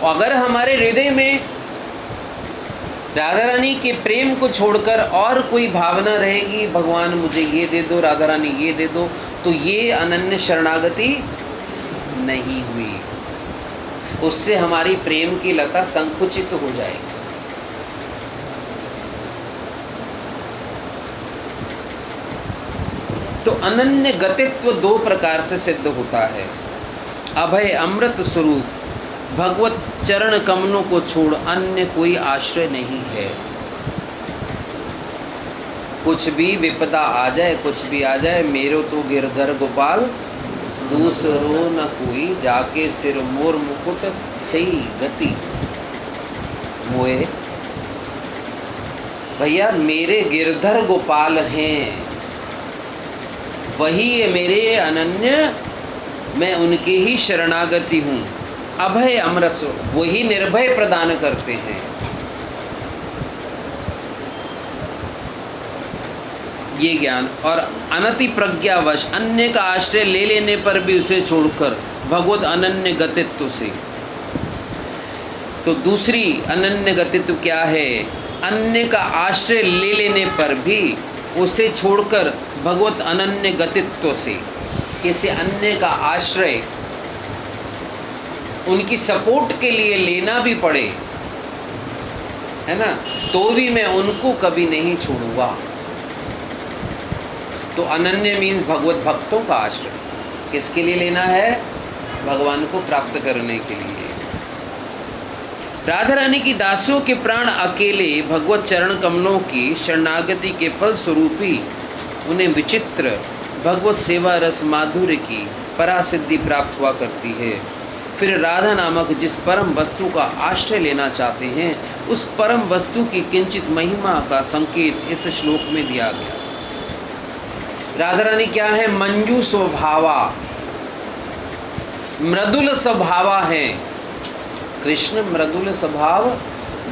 अगर हमारे हृदय में राधा रानी के प्रेम को छोड़कर और कोई भावना रहेगी, भगवान मुझे ये दे दो, राधा रानी ये दे दो, तो ये अनन्य शरणागति नहीं हुई। उससे हमारी प्रेम की लता संकुचित हो जाएगी। तो अनन्य गतित्व 2 प्रकार से सिद्ध होता है। अभय अमृत स्वरूप भगवत चरण कमलों को छोड़ अन्य कोई आश्रय नहीं है। कुछ भी विपदा आ जाए, कुछ भी आ जाए, मेरो तो गिरधर गोपाल दूसरो न कोई, जाके सिर मोर मुकुट सही गति मोए। भैया मेरे गिरधर गोपाल हैं, वही है मेरे अनन्य, मैं उनके ही शरणागति हूँ। अभय अमृत स्वरूप वही निर्भय प्रदान करते हैं। ये ज्ञान, और अनति प्रज्ञावश अन्य का आश्रय ले लेने पर भी उसे छोड़कर भगवत अनन्य गतित्व से। तो दूसरी अनन्य गतित्व क्या है? अन्य का आश्रय ले लेने पर भी उसे छोड़कर भगवत अनन्य गतित्व से। किसी अन्य का आश्रय उनकी सपोर्ट के लिए लेना भी पड़े, है ना, तो भी मैं उनको कभी नहीं छोड़ूंगा। तो अनन्य मीन्स भगवत भक्तों का आश्रय। किसके लिए लेना है? भगवान को प्राप्त करने के लिए। राधा रानी की दासियों के प्राण अकेले भगवत चरण कमलों की शरणागति के फल स्वरूप ही उन्हें विचित्र भगवत सेवा रस माधुर्य की परासिद्धि प्राप्त हुआ करती है। फिर राधा नामक जिस परम वस्तु का आश्रय लेना चाहते हैं, उस परम वस्तु की किंचित महिमा का संकेत इस श्लोक में दिया गया। राधा रानी क्या है? मंजू स्वभावा, मृदुल स्वभावा है। कृष्ण मृदुल स्वभाव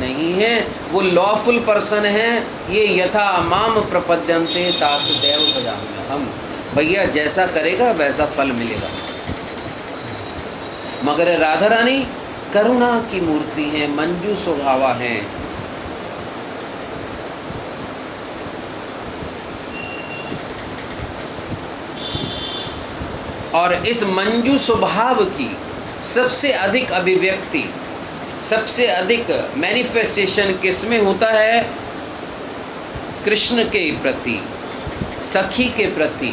नहीं है, वो लॉफुल पर्सन है। ये यथा माम प्रपद्यन्ते तासदेव भजाम्यहम्। हम भैया जैसा करेगा वैसा फल मिलेगा। मगर राधा रानी करुणा की मूर्ति है, मंजू स्वभावा है। और इस मंजू स्वभाव की सबसे अधिक अभिव्यक्ति, सबसे अधिक मैनिफेस्टेशन किसमें होता है? कृष्ण के प्रति, सखी के प्रति,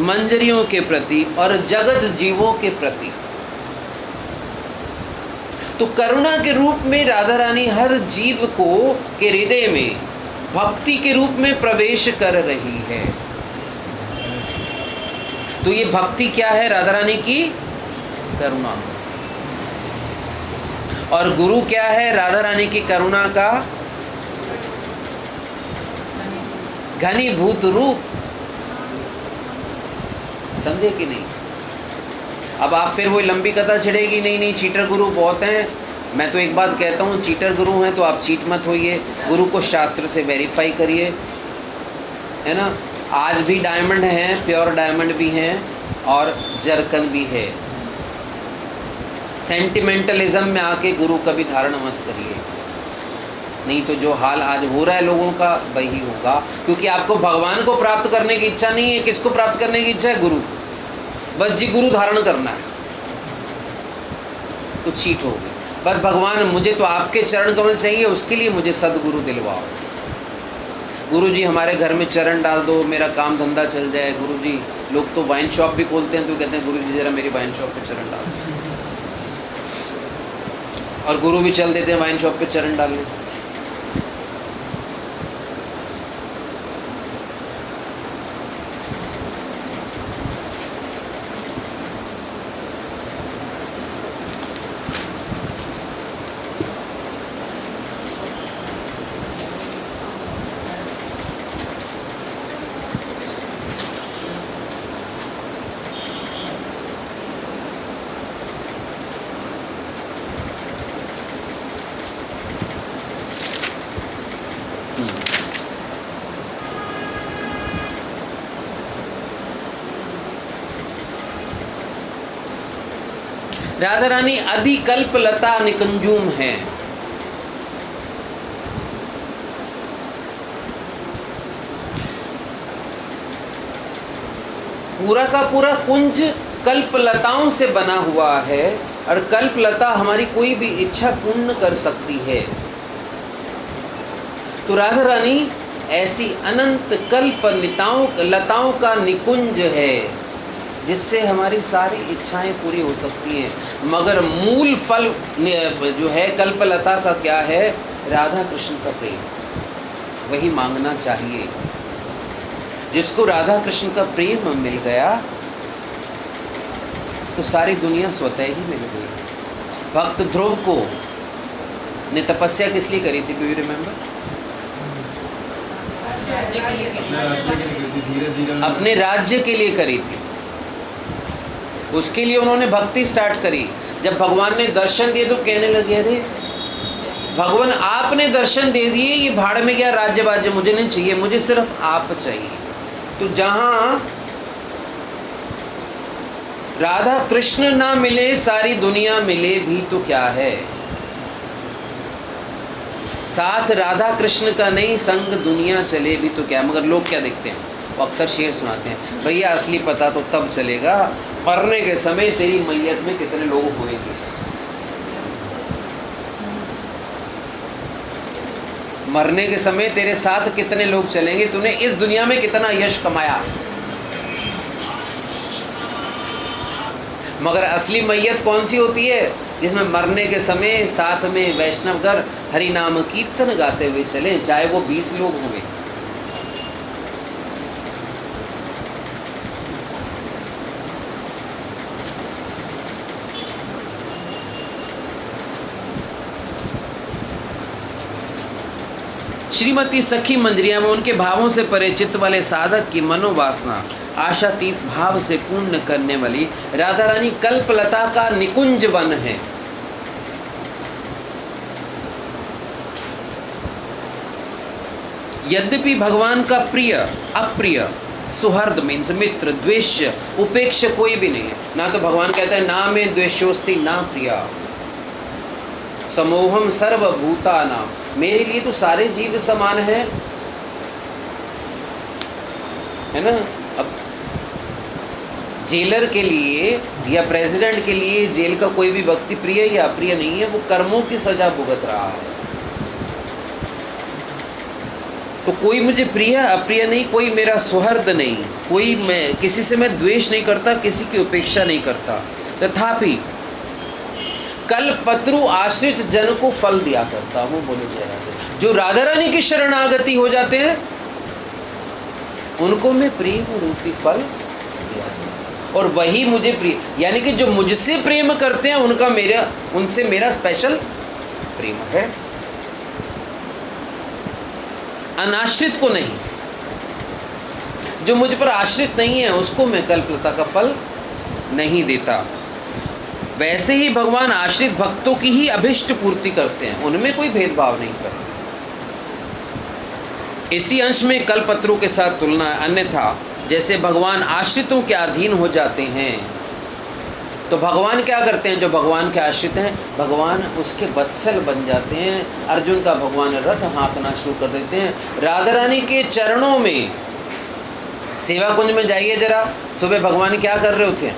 मंजरियों के प्रति और जगत जीवों के प्रति। तो करुणा के रूप में राधा रानी हर जीव को के हृदय में भक्ति के रूप में प्रवेश कर रही है। तो ये भक्ति क्या है? राधा रानी की करुणा। और गुरु क्या है? राधा रानी की करुणा का घनीभूत रूप। समझे कि नहीं? अब आप फिर वो लंबी कथा छिड़ेगी, नहीं नहीं चीटर गुरु बहुत हैं। मैं तो एक बात कहता हूँ, चीटर गुरु हैं तो आप चीट मत होइए, गुरु को शास्त्र से वेरीफाई करिए, है ना। आज भी डायमंड हैं, प्योर डायमंड भी हैं और जरकन भी है। सेंटिमेंटलिज्म में आके गुरु का भी धारण मत करिए, नहीं तो जो हाल आज हो रहा है लोगों का वही होगा। क्योंकि आपको भगवान को प्राप्त करने की इच्छा नहीं है। किसको प्राप्त करने की इच्छा है? गुरु। बस जी गुरु धारण करना है तो चीट हो गई। बस भगवान मुझे तो आपके चरण कमल चाहिए, उसके लिए मुझे सदगुरु दिलवाओ। गुरु जी हमारे घर में चरण डाल दो, मेरा काम धंधा चल जाए। गुरु जी, लोग तो वाइन शॉप भी खोलते हैं तो कहते हैं गुरु जी जरा मेरी वाइन शॉप पे चरण डाल दो, और गुरु भी चल देते हैं वाइन शॉप पे चरण डालने। राधा रानी अधिकल्प लता निकुंजुम है। पूरा का पूरा कुंज कल्पलताओं से बना हुआ है, और कल्पलता हमारी कोई भी इच्छा पूर्ण कर सकती है। तो राधा रानी ऐसी अनंत कल्प लताओं का निकुंज है, जिससे हमारी सारी इच्छाएं पूरी हो सकती हैं। मगर मूल फल जो है कल्पलता का क्या है? राधा कृष्ण का प्रेम। वही मांगना चाहिए। जिसको राधा कृष्ण का प्रेम मिल गया तो सारी दुनिया स्वतः ही मिल गई। भक्त ध्रुव को ने तपस्या किस लिए करी थी? Do you remember? अपने राज्य के लिए करी थी। उसके लिए उन्होंने भक्ति स्टार्ट करी। जब भगवान ने दर्शन दिए तो कहने लगे, अरे भगवान आपने दर्शन दे दिए, ये भाड़ में गया राज्य वाज्य मुझे नहीं चाहिए, मुझे सिर्फ आप चाहिए। तो जहां राधा कृष्ण ना मिले, सारी दुनिया मिले भी तो क्या है, साथ राधा कृष्ण का नहीं संग दुनिया चले भी तो क्या। मगर लोग क्या देखते हैं, वो अक्सर शेर सुनाते हैं, भैया असली पता तो तब चलेगा मरने के समय तेरी मैयत में कितने लोग होंगे। मरने के समय तेरे साथ कितने लोग चलेंगे, तूने इस दुनिया में कितना यश कमाया। मगर असली मैयत कौन सी होती है, जिसमें मरने के समय साथ में वैष्णवगण हरि नाम कीर्तन गाते हुए चले, चाहे वो 20 लोग होंगे। श्रीमती सखी मंजरिया में उनके भावों से परिचित वाले साधक की मनोवासना आशातीत भाव से पूर्ण करने वाली राधा रानी कल्पलता का निकुंज वन है। यद्यपि भगवान का प्रिय अप्रिय, सुहृद मीन्स मित्र, द्वेष्य उपेक्ष कोई भी नहीं है। ना तो भगवान कहते हैं ना में द्वेष्योस्ति ना प्रिया, समोहम सर्वभूतानां, मेरे लिए तो सारे जीव समान है ना। अब जेलर के लिए या प्रेसिडेंट के लिए जेल का कोई भी व्यक्ति प्रिय या अप्रिय नहीं है, वो कर्मों की सजा भुगत रहा है। तो कोई मुझे प्रिय अप्रिय नहीं, कोई मेरा सुहृद नहीं, कोई मैं किसी से मैं द्वेष नहीं करता, किसी की उपेक्षा नहीं करता। तथापि कल्पतरु आश्रित जन को फल दिया करता हूँ, बोले जय राधे। जो राधा रानी की शरणागति हो जाते हैं उनको मैं प्रेम रूपी फल दिया करता, और वही मुझे प्रिय, यानी कि जो मुझसे प्रेम करते हैं उनका उनसे मेरा स्पेशल प्रेम है। अनाश्रित को नहीं, जो मुझ पर आश्रित नहीं है उसको मैं कल्पलता का फल नहीं देता। वैसे ही भगवान आश्रित भक्तों की ही अभिष्ट पूर्ति करते हैं, उनमें कोई भेदभाव नहीं करते। इसी अंश में कल्पतरु के साथ तुलना है। अन्यथा जैसे भगवान आश्रितों के अधीन हो जाते हैं, तो भगवान क्या करते हैं, जो भगवान के आश्रित हैं भगवान उसके वत्सल बन जाते हैं। अर्जुन का भगवान रथ हाँकना शुरू कर देते हैं। राधा रानी के चरणों में, सेवा कुंज में जाइए जरा, सुबह भगवान क्या कर रहे होते हैं,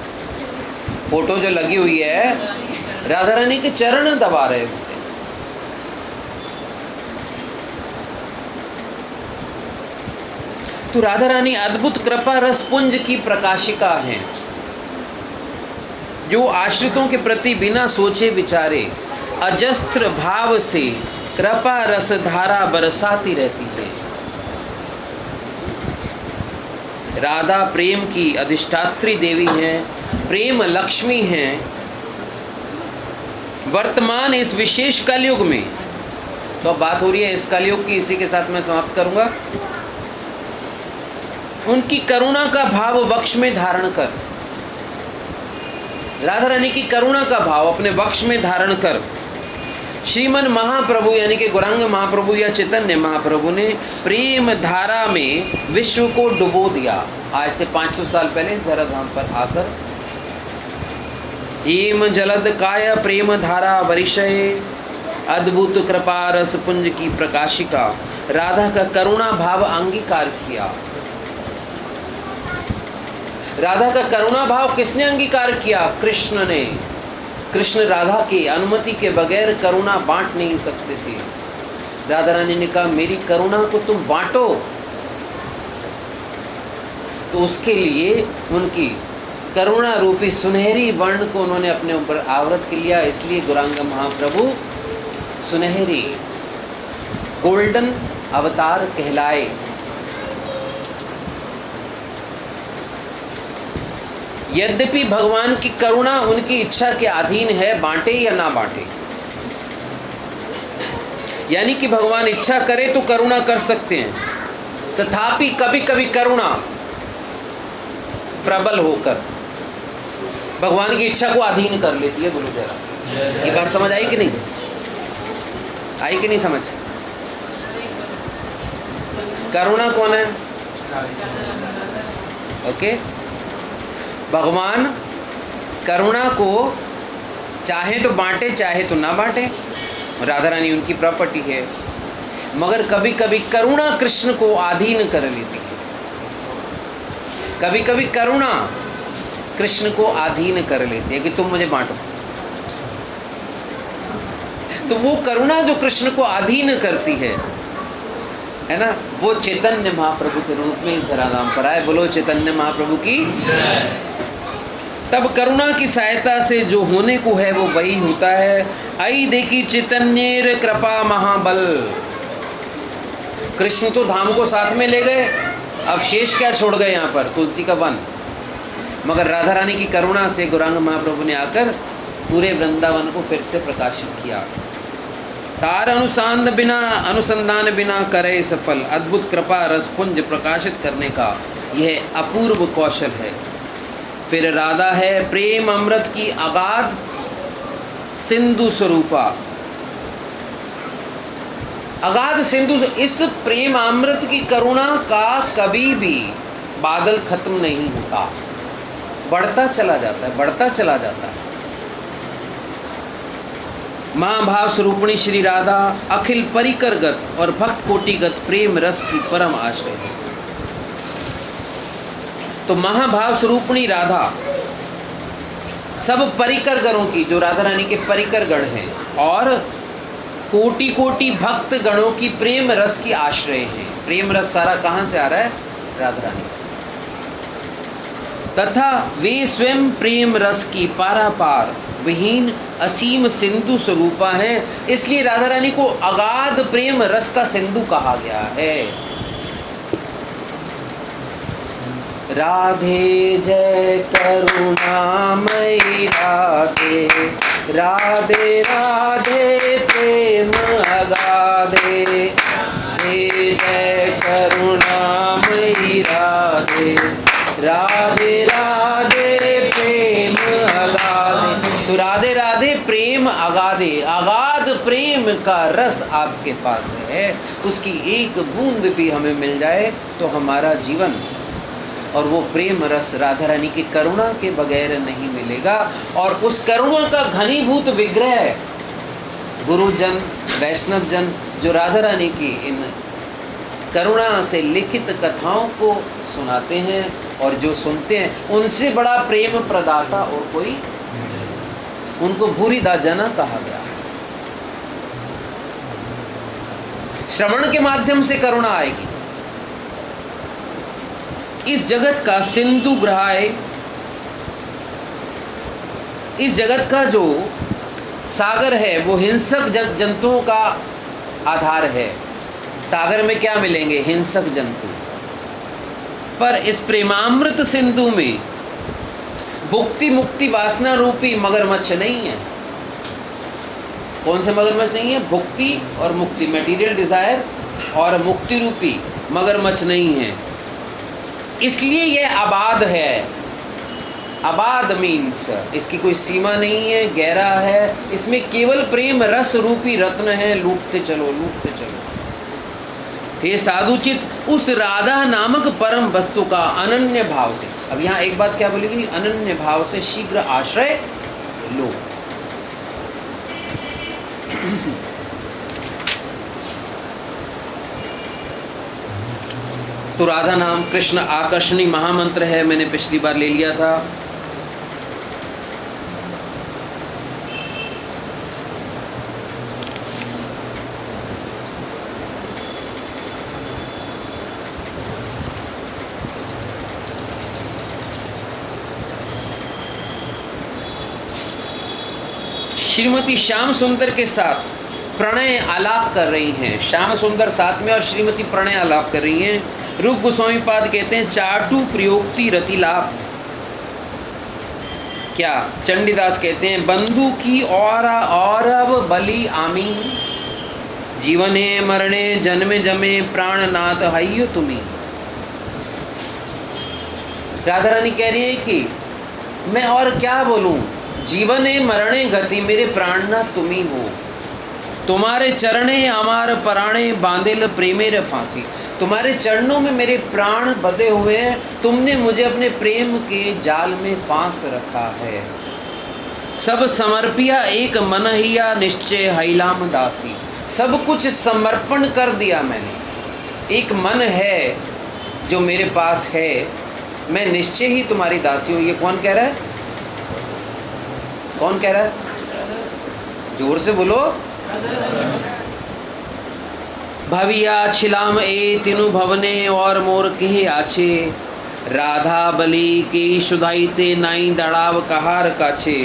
फोटो जो लगी हुई है राधा रानी के चरण दबा रहे होते हैं। तो राधा रानी अद्भुत कृपा रस पुंज की प्रकाशिका हैं, जो आश्रितों के प्रति बिना सोचे विचारे अजस्त्र भाव से कृपा रस धारा बरसाती रहती है। राधा प्रेम की अधिष्ठात्री देवी हैं, प्रेम लक्ष्मी हैं। वर्तमान इस विशेष कलयुग में, तो बात हो रही है इस कलयुग की, इसी के साथ मैं समाप्त करूंगा। उनकी करुणा का भाव वक्ष में धारण कर, राधा रानी की करुणा का भाव अपने वक्ष में धारण कर श्रीमन महाप्रभु यानी कि गौरांग महाप्रभु या चैतन्य महाप्रभु ने प्रेम धारा में विश्व को डुबो दिया। आज से 500 साल पहले जराधाम पर आकर हेम जलद काय प्रेम धारा वरिषय अद्भुत कृपा रस पुंज की प्रकाशिका राधा का करुणा भाव अंगीकार किया। राधा का करुणा भाव किसने अंगीकार किया? कृष्ण ने। कृष्ण राधा की अनुमति के बगैर करुणा बांट नहीं सकते थे। राधा रानी ने कहा मेरी करुणा को तुम बांटो, तो उसके लिए उनकी करुणा रूपी सुनहरी वर्ण को उन्होंने अपने ऊपर आवृत कर लिया। इसलिए गौरांग महाप्रभु सुनहरी गोल्डन अवतार कहलाए। यद्यपि भगवान की करुणा उनकी इच्छा के अधीन है, बांटे या ना बांटे। यानी कि भगवान इच्छा करे तो करुणा कर सकते हैं, तथापि कभी कभी करुणा प्रबल होकर भगवान की इच्छा को अधीन कर लेती है। बोलो जरा, ये बात समझ आई कि नहीं? आई कि नहीं समझ? करुणा कौन है? ओके, भगवान करुणा को चाहे तो बांटे चाहे तो ना बांटे, राधा रानी उनकी प्रॉपर्टी है, मगर कभी कभी करुणा कृष्ण को अधीन कर लेती है, कभी कभी करुणा कृष्ण को अधीन कर लेती है कि तुम मुझे बांटो। तो वो करुणा जो कृष्ण को अधीन करती है ना, वो चैतन्य महाप्रभु के रूप में इस धराधाम पर आए। बोलो चैतन्य महाप्रभु की। तब करुणा की सहायता से जो होने को है वो वही होता है। आई देखी चैतन्य कृपा महाबल। कृष्ण तो धाम को साथ में ले गए, अब शेष क्या छोड़ गए यहाँ पर, तुलसी का वन। मगर राधा रानी की करुणा से गौरांग महाप्रभु ने आकर पूरे वृंदावन को फिर से प्रकाशित किया। तार अनुसंधान बिना करे सफल, अद्भुत कृपा रसपुंज प्रकाशित करने का यह अपूर्व कौशल है। फिर राधा है प्रेम अमृत की अगाध सिंधु स्वरूपा। अगाध सिंधु, इस प्रेम अमृत की करुणा का कभी भी बादल खत्म नहीं होता, बढ़ता चला जाता है, बढ़ता चला जाता है। महाभाव स्वरूपिणी श्री राधा अखिल परिकरगत और भक्त कोटिगत प्रेम रस की परम आश्रय है। तो महाभाव स्वरूपिणी राधा सब परिकर गणों की, जो राधा रानी के परिकर गण हैं, और कोटि कोटि भक्त गणों की प्रेम रस की आश्रय है। प्रेम रस सारा कहाँ से आ रहा है? राधा रानी से। तथा वे स्वयं प्रेम रस की पारापार विहीन असीम सिंधु स्वरूपा है, इसलिए राधा रानी को अगाध प्रेम रस का सिंधु कहा गया है। राधे जय करुणामयी राधे, राधे राधे प्रेम अगाधे, राधे जय करुणामयी राधे, राधे राधे प्रेम अगाधे। तो राधे राधे प्रेम अगाधे, अगाध प्रेम का रस आपके पास है, उसकी एक बूंद भी हमें मिल जाए तो हमारा जीवन, और वो प्रेम रस राधा रानी की करुणा के बगैर नहीं मिलेगा। और उस करुणा का घनीभूत विग्रह गुरुजन वैष्णव जन जो राधा रानी की इन करुणा से लिखित कथाओं को सुनाते हैं और जो सुनते हैं, उनसे बड़ा प्रेम प्रदाता और कोई, उनको भूरी दाजना कहा गया। श्रवण के माध्यम से करुणा आएगी। इस जगत का सिंधु ग्राह्य, इस जगत का जो सागर है वो हिंसक जंतुओं का आधार है। सागर में क्या मिलेंगे? हिंसक जंतु। पर इस प्रेमामृत सिंधु में भुक्ति मुक्ति वासना रूपी मगरमच्छ नहीं है। कौन से मगरमच्छ नहीं है? भुक्ति और मुक्ति, मटेरियल डिजायर और मुक्ति रूपी मगरमच्छ नहीं है। इसलिए यह आबाद है। आबाद मीन्स इसकी कोई सीमा नहीं है, गहरा है, इसमें केवल प्रेम रस रूपी रत्न है। लूटते चलो, लूटते चलो। हे साधुचित, उस राधा नामक परम वस्तु का अनन्य भाव से, अब यहाँ एक बात क्या बोलेगी? अनन्य भाव से शीघ्र आश्रय लो। तो राधा नाम कृष्ण आकर्षणी महामंत्र है, मैंने पिछली बार ले लिया था। श्रीमती श्याम सुंदर के साथ प्रणय आलाप कर रही हैं। श्याम सुंदर साथ में और श्रीमती प्रणय आलाप कर रही हैं। रूप गोस्वामी पाद कहते हैं चाटू प्रयोक्ति रतिलाप। क्या चंडीदास कहते हैं बंधु की और अब बलि आमी, जीवने मरणे जन्मे जमे प्राणनाथ हइयो तुम्ही। राधा रानी कह रही है कि मैं और क्या बोलूं, जीवने मरणे गति, मेरे प्राणनाथ तुम ही हो। तुम्हारे चरणे अमार पराणे बांधिल प्रेमेर फांसी। तुम्हारे चरणों में मेरे प्राण बंधे हुए हैं, तुमने मुझे अपने प्रेम के जाल में फांस रखा है। सब समर्पिया एक मन हिया निश्चय हैलाम दासी, सब कुछ समर्पण कर दिया मैंने, एक मन है जो मेरे पास है, मैं निश्चय ही तुम्हारी दासी हूँ। ये कौन कह रहा है? कौन कह रहा है? जोर से बोलो। भविया छिलाम ए तीनू भवने और मोर के आछे, राधा बली की शुदाईते नाई दड़ाव कहार काछे।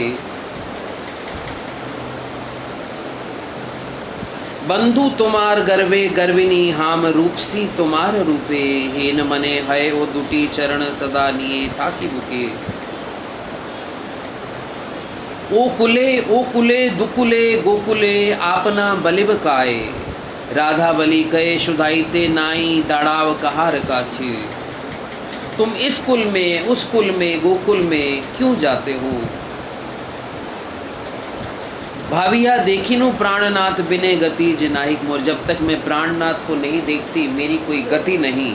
बंधु तुम्हार गर्वे गर्विनी हाम रूपसी तुम्हार रूपे, हेन मने है ओ दुटी चरण सदा निये थाकी बुके। ओ कुले दुकुले गोकुले आपना बलिब काए, राधा बली कहे शुदाईते नाई दाड़ाव कहार काछे। तुम इस कुल में उस कुल में गोकुल में क्यों जाते हो? भाविया देखिनु प्राणनाथ बिने गति जिनाहिक मोर, जब तक मैं प्राणनाथ को नहीं देखती मेरी कोई गति नहीं।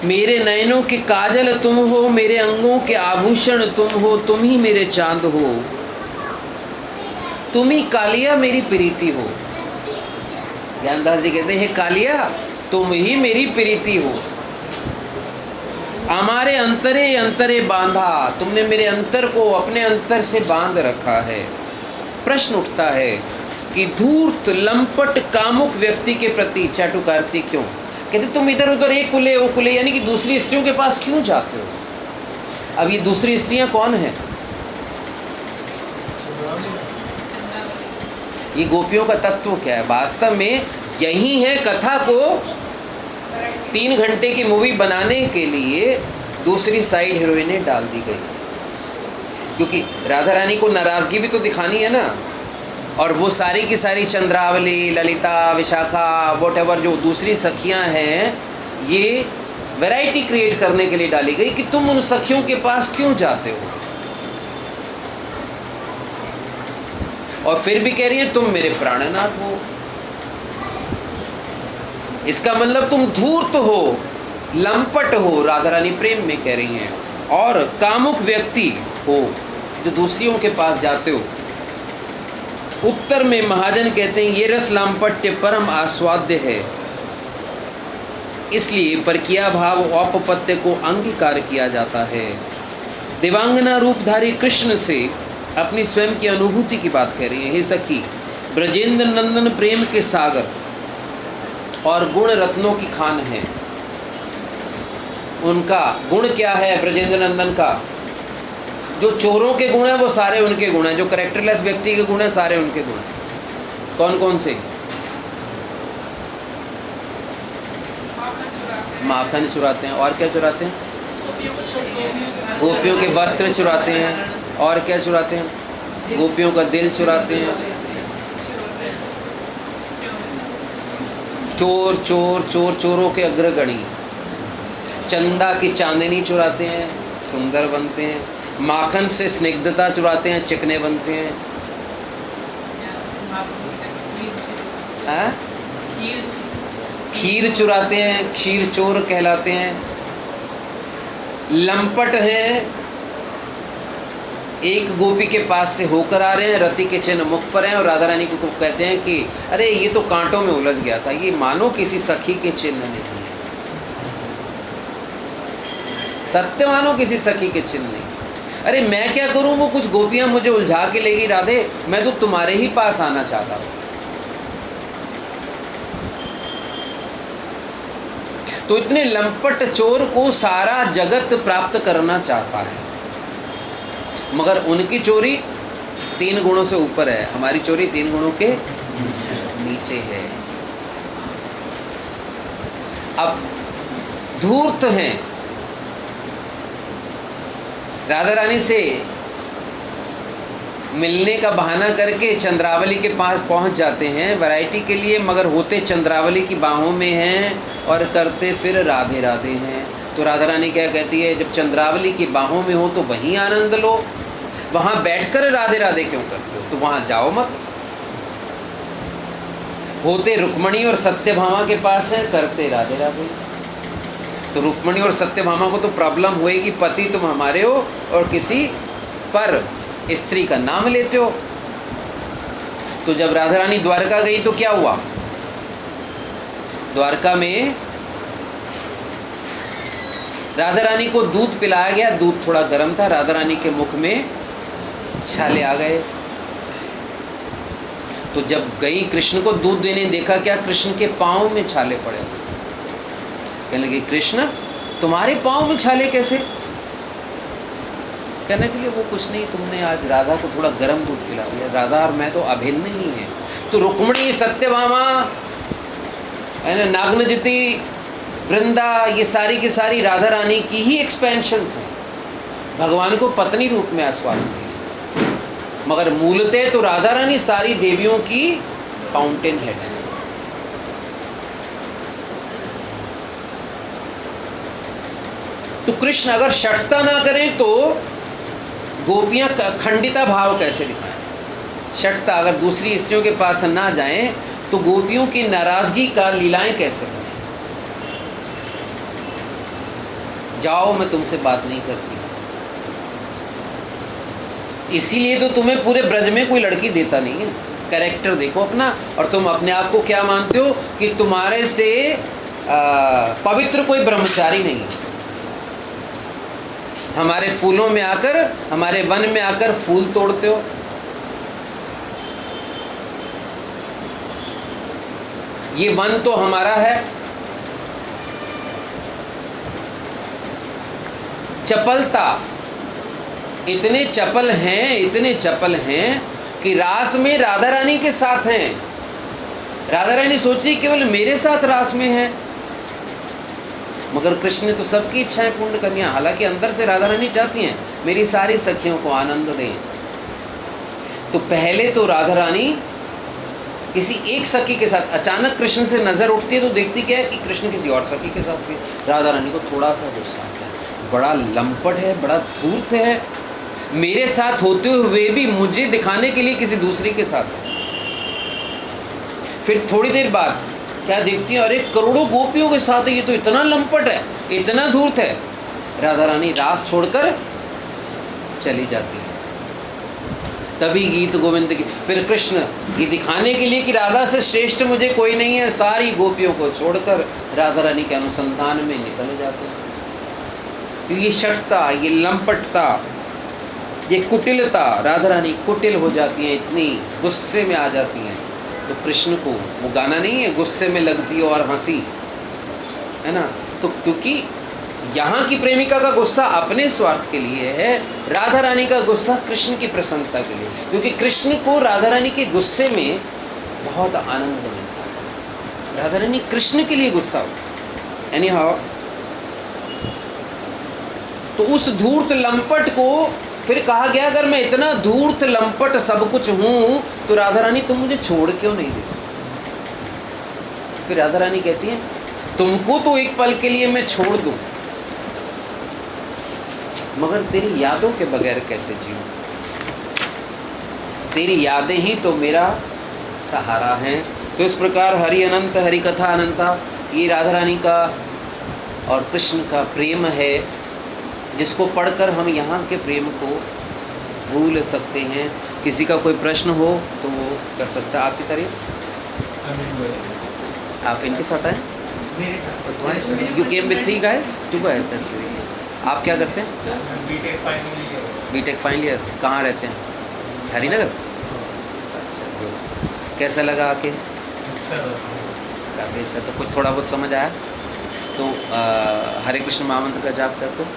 मेरे नयनों के काजल तुम हो, मेरे अंगों के आभूषण तुम हो, तुम ही मेरे चांद हो, तुम ही कालिया मेरी प्रीति हो। ज्ञानदास जी कहते हैं, कालिया तुम ही मेरी प्रीति हो। हमारे अंतरे अंतरे बांधा, तुमने मेरे अंतर को अपने अंतर से बांध रखा है। प्रश्न उठता है कि धूर्त लंपट कामुक व्यक्ति के प्रति चाटुकारती क्यों? कहते तुम इधर उधर एक कुले वो कुले, यानी कि दूसरी स्त्रियों के पास क्यों जाते हो? अब ये दूसरी स्त्रियां कौन है? ये गोपियों का तत्व क्या है? वास्तव में यही है कथा को 3 घंटे की मूवी बनाने के लिए दूसरी साइड हीरोइनें डाल दी गई, क्योंकि राधा रानी को नाराज़गी भी तो दिखानी है ना। और वो सारी की सारी चंद्रावली, ललिता, विशाखा, वॉटएवर जो दूसरी सखियां हैं, ये वैरायटी क्रिएट करने के लिए डाली गई कि तुम उन सखियों के पास क्यों जाते हो। और फिर भी कह रही है तुम मेरे प्राणनाथ हो। इसका मतलब तुम धूर्त हो, लंपट हो, राधा रानी प्रेम में कह रही हैं, और कामुक व्यक्ति हो जो दूसरियों के पास जाते हो। उत्तर में महाजन कहते हैं ये रस लांपट्य परम आस्वाद्य है, इसलिए परकिया भाव औपपत्य को अंगीकार किया जाता है। दिवांगना रूपधारी कृष्ण से अपनी स्वयं की अनुभूति की बात कह रही है। हे सखी, ब्रजेंद्र नंदन प्रेम के सागर और गुण रत्नों की खान है। उनका गुण क्या है? ब्रजेंद्र नंदन का जो चोरों के गुण है वो सारे उनके गुण हैं, जो करेक्टरलेस व्यक्ति के गुण हैं सारे उनके गुण हैं। कौन कौन से? माखन चुराते हैं, और क्या चुराते हैं? गोपियों के वस्त्र चुराते हैं, और क्या चुराते हैं? गोपियों का दिल चुराते हैं। चोर चोर चोर चोरों के अग्रगणी। चंदा की चांदनी चुराते हैं, सुंदर बनते हैं। माखन से स्निग्धता चुराते हैं, चिकने बनते हैं। खीर चुराते हैं, खीर चोर कहलाते हैं। लंपट हैं, एक गोपी के पास से होकर आ रहे हैं, रति के चिन्ह मुख पर हैं, और राधा रानी को कहते हैं कि अरे ये तो कांटों में उलझ गया था, ये मानो किसी सखी के चिन्ह नहीं है, सत्य मानो किसी सखी के चिन्ह नहीं। अरे मैं क्या करूं, वो कुछ गोपियां मुझे उलझा के ले गई राधे, मैं तो तुम्हारे ही पास आना चाहता हूं। तो इतने लंपट चोर को सारा जगत प्राप्त करना चाहता है, मगर उनकी चोरी 3 गुणों से ऊपर है, हमारी चोरी 3 गुणों के नीचे है। अब धूर्त हैं, राधा रानी से मिलने का बहाना करके चंद्रावली के पास पहुंच जाते हैं वैरायटी के लिए, मगर होते चंद्रावली की बाहों में हैं और करते फिर राधे राधे हैं। तो राधा रानी क्या कहती है, जब चंद्रावली की बाहों में हो तो वहीं आनंद लो, वहाँ बैठकर राधे राधे क्यों करते हो, तो वहाँ जाओ मत। होते रुक्मणी और सत्यभामा के पास हैं, करते राधे राधे। तो रुक्मणी और सत्यभामा को तो प्रॉब्लम हुई कि पति तुम हमारे हो और किसी पर स्त्री का नाम लेते हो। तो जब राधा रानी द्वारका गई तो क्या हुआ? द्वारका में राधा रानी को दूध पिलाया गया, दूध थोड़ा गर्म था, राधा रानी के मुख में छाले आ गए। तो जब गई कृष्ण को दूध देने, देखा क्या? कृष्ण के पाँव में छाले पड़े। कहने लगे कृष्ण तुम्हारे पाँव में छाले कैसे? कहने के लिए वो कुछ नहीं, तुमने आज राधा को थोड़ा गर्म दूध पिला दिया। राधा और मैं तो अभिन्न ही हैं। तो रुक्मणी, सत्यभामा, नागनजती, वृंदा, ये सारी की सारी राधा रानी की ही एक्सपेंशंस हैं। भगवान को पत्नी रूप में आस्वाद दी, मगर मूलतः तो राधा रानी सारी देवियों की फाउंटेन हेड है। तो कृष्ण अगर शठता ना करें तो गोपियां खंडिता भाव कैसे दिखाएं? शठता अगर दूसरी स्त्रियों के पास ना जाएं तो गोपियों की नाराजगी का लीलाएं कैसे बने? जाओ मैं तुमसे बात नहीं करती। इसीलिए तो तुम्हें पूरे ब्रज में कोई लड़की देता नहीं है। कैरेक्टर देखो अपना, और तुम अपने आप को क्या मानते हो कि तुम्हारे से पवित्र कोई ब्रह्मचारी नहीं है। हमारे फूलों में आकर, हमारे वन में आकर फूल तोड़ते हो। ये वन तो हमारा है। चपलता, इतने चपल हैं, इतने चपल हैं कि रास में राधा रानी के साथ हैं। राधा रानी सोच रही केवल मेरे साथ रास में है, मगर कृष्ण ने तो सबकी इच्छाएं पूर्ण करनी है। हालांकि अंदर से राधा रानी चाहती हैं मेरी सारी सखियों को आनंद दें। तो पहले तो राधा रानी किसी एक सखी के साथ, अचानक कृष्ण से नजर उठती है तो देखती क्या है कि कृष्ण किसी और सखी के साथ भी। राधा रानी को थोड़ा सा गुस्सा आता है, बड़ा लंपट है, बड़ा धूर्त है, मेरे साथ होते हुए भी मुझे दिखाने के लिए किसी दूसरे के साथ है। फिर थोड़ी देर बाद क्या देखती है, अरे करोड़ों गोपियों के साथ है, ये तो इतना लंपट है, इतना धूर्त है। राधा रानी रास छोड़कर चली जाती है। तभी गीत गोविंद की, फिर कृष्ण ये दिखाने के लिए कि राधा से श्रेष्ठ मुझे कोई नहीं है, सारी गोपियों को छोड़कर राधा रानी के अनुसंधान में निकल जाते हैं। तो ये शठता, ये लंपटता, ये कुटिलता, राधा रानी कुटिल हो जाती हैं, इतनी गुस्से में आ जाती हैं। तो कृष्ण को वो गाना नहीं है, गुस्से में लगती है और हंसी, है ना? तो क्योंकि यहाँ की प्रेमिका का गुस्सा अपने स्वार्थ के लिए है, राधा रानी का गुस्सा कृष्ण की प्रसन्नता के लिए, क्योंकि कृष्ण को राधा रानी के गुस्से में बहुत आनंद मिलता है। राधा रानी कृष्ण के लिए गुस्सा होती। एनी हाउ, तो उस धूर्त लंपट को फिर कहा गया अगर मैं इतना धूर्त लंपट सब कुछ हूं तो राधा रानी तुम मुझे छोड़ क्यों नहीं देती? फिर राधा रानी कहती है तुमको तो एक पल के लिए मैं छोड़ दूं, मगर तेरी यादों के बगैर कैसे जीऊं? तेरी यादें ही तो मेरा सहारा हैं। तो इस प्रकार हरि अनंत, हरि कथा अनंता, ये राधा रानी का और कृष्ण का प्रेम है, जिसको पढ़कर हम यहाँ के प्रेम को भूल सकते हैं। किसी का कोई प्रश्न हो तो वो कर सकता है। आपकी तारीफ, आप इनके साथ आए? मेरे साथ you came with 3 guys, 2 guys, that's very good. आप क्या करते हैं? BTech final year. BTech final year. कहाँ रहते हैं? हरिनगर। अच्छा, गुड। कैसा लगा आके? काफ़ी अच्छा। तो कुछ थोड़ा बहुत समझ आया? तो हरे कृष्ण महामंत्र का जाप करते हो?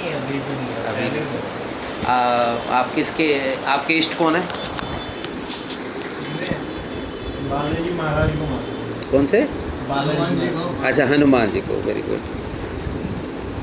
अभी तो नहीं, अभी पहले नहीं। तो। आप किसके, आपके इष्ट कौन है? बालाजी महाराज को मानते हैं। कौन से? बालाजी को। अच्छा, हनुमान जी को। Very good.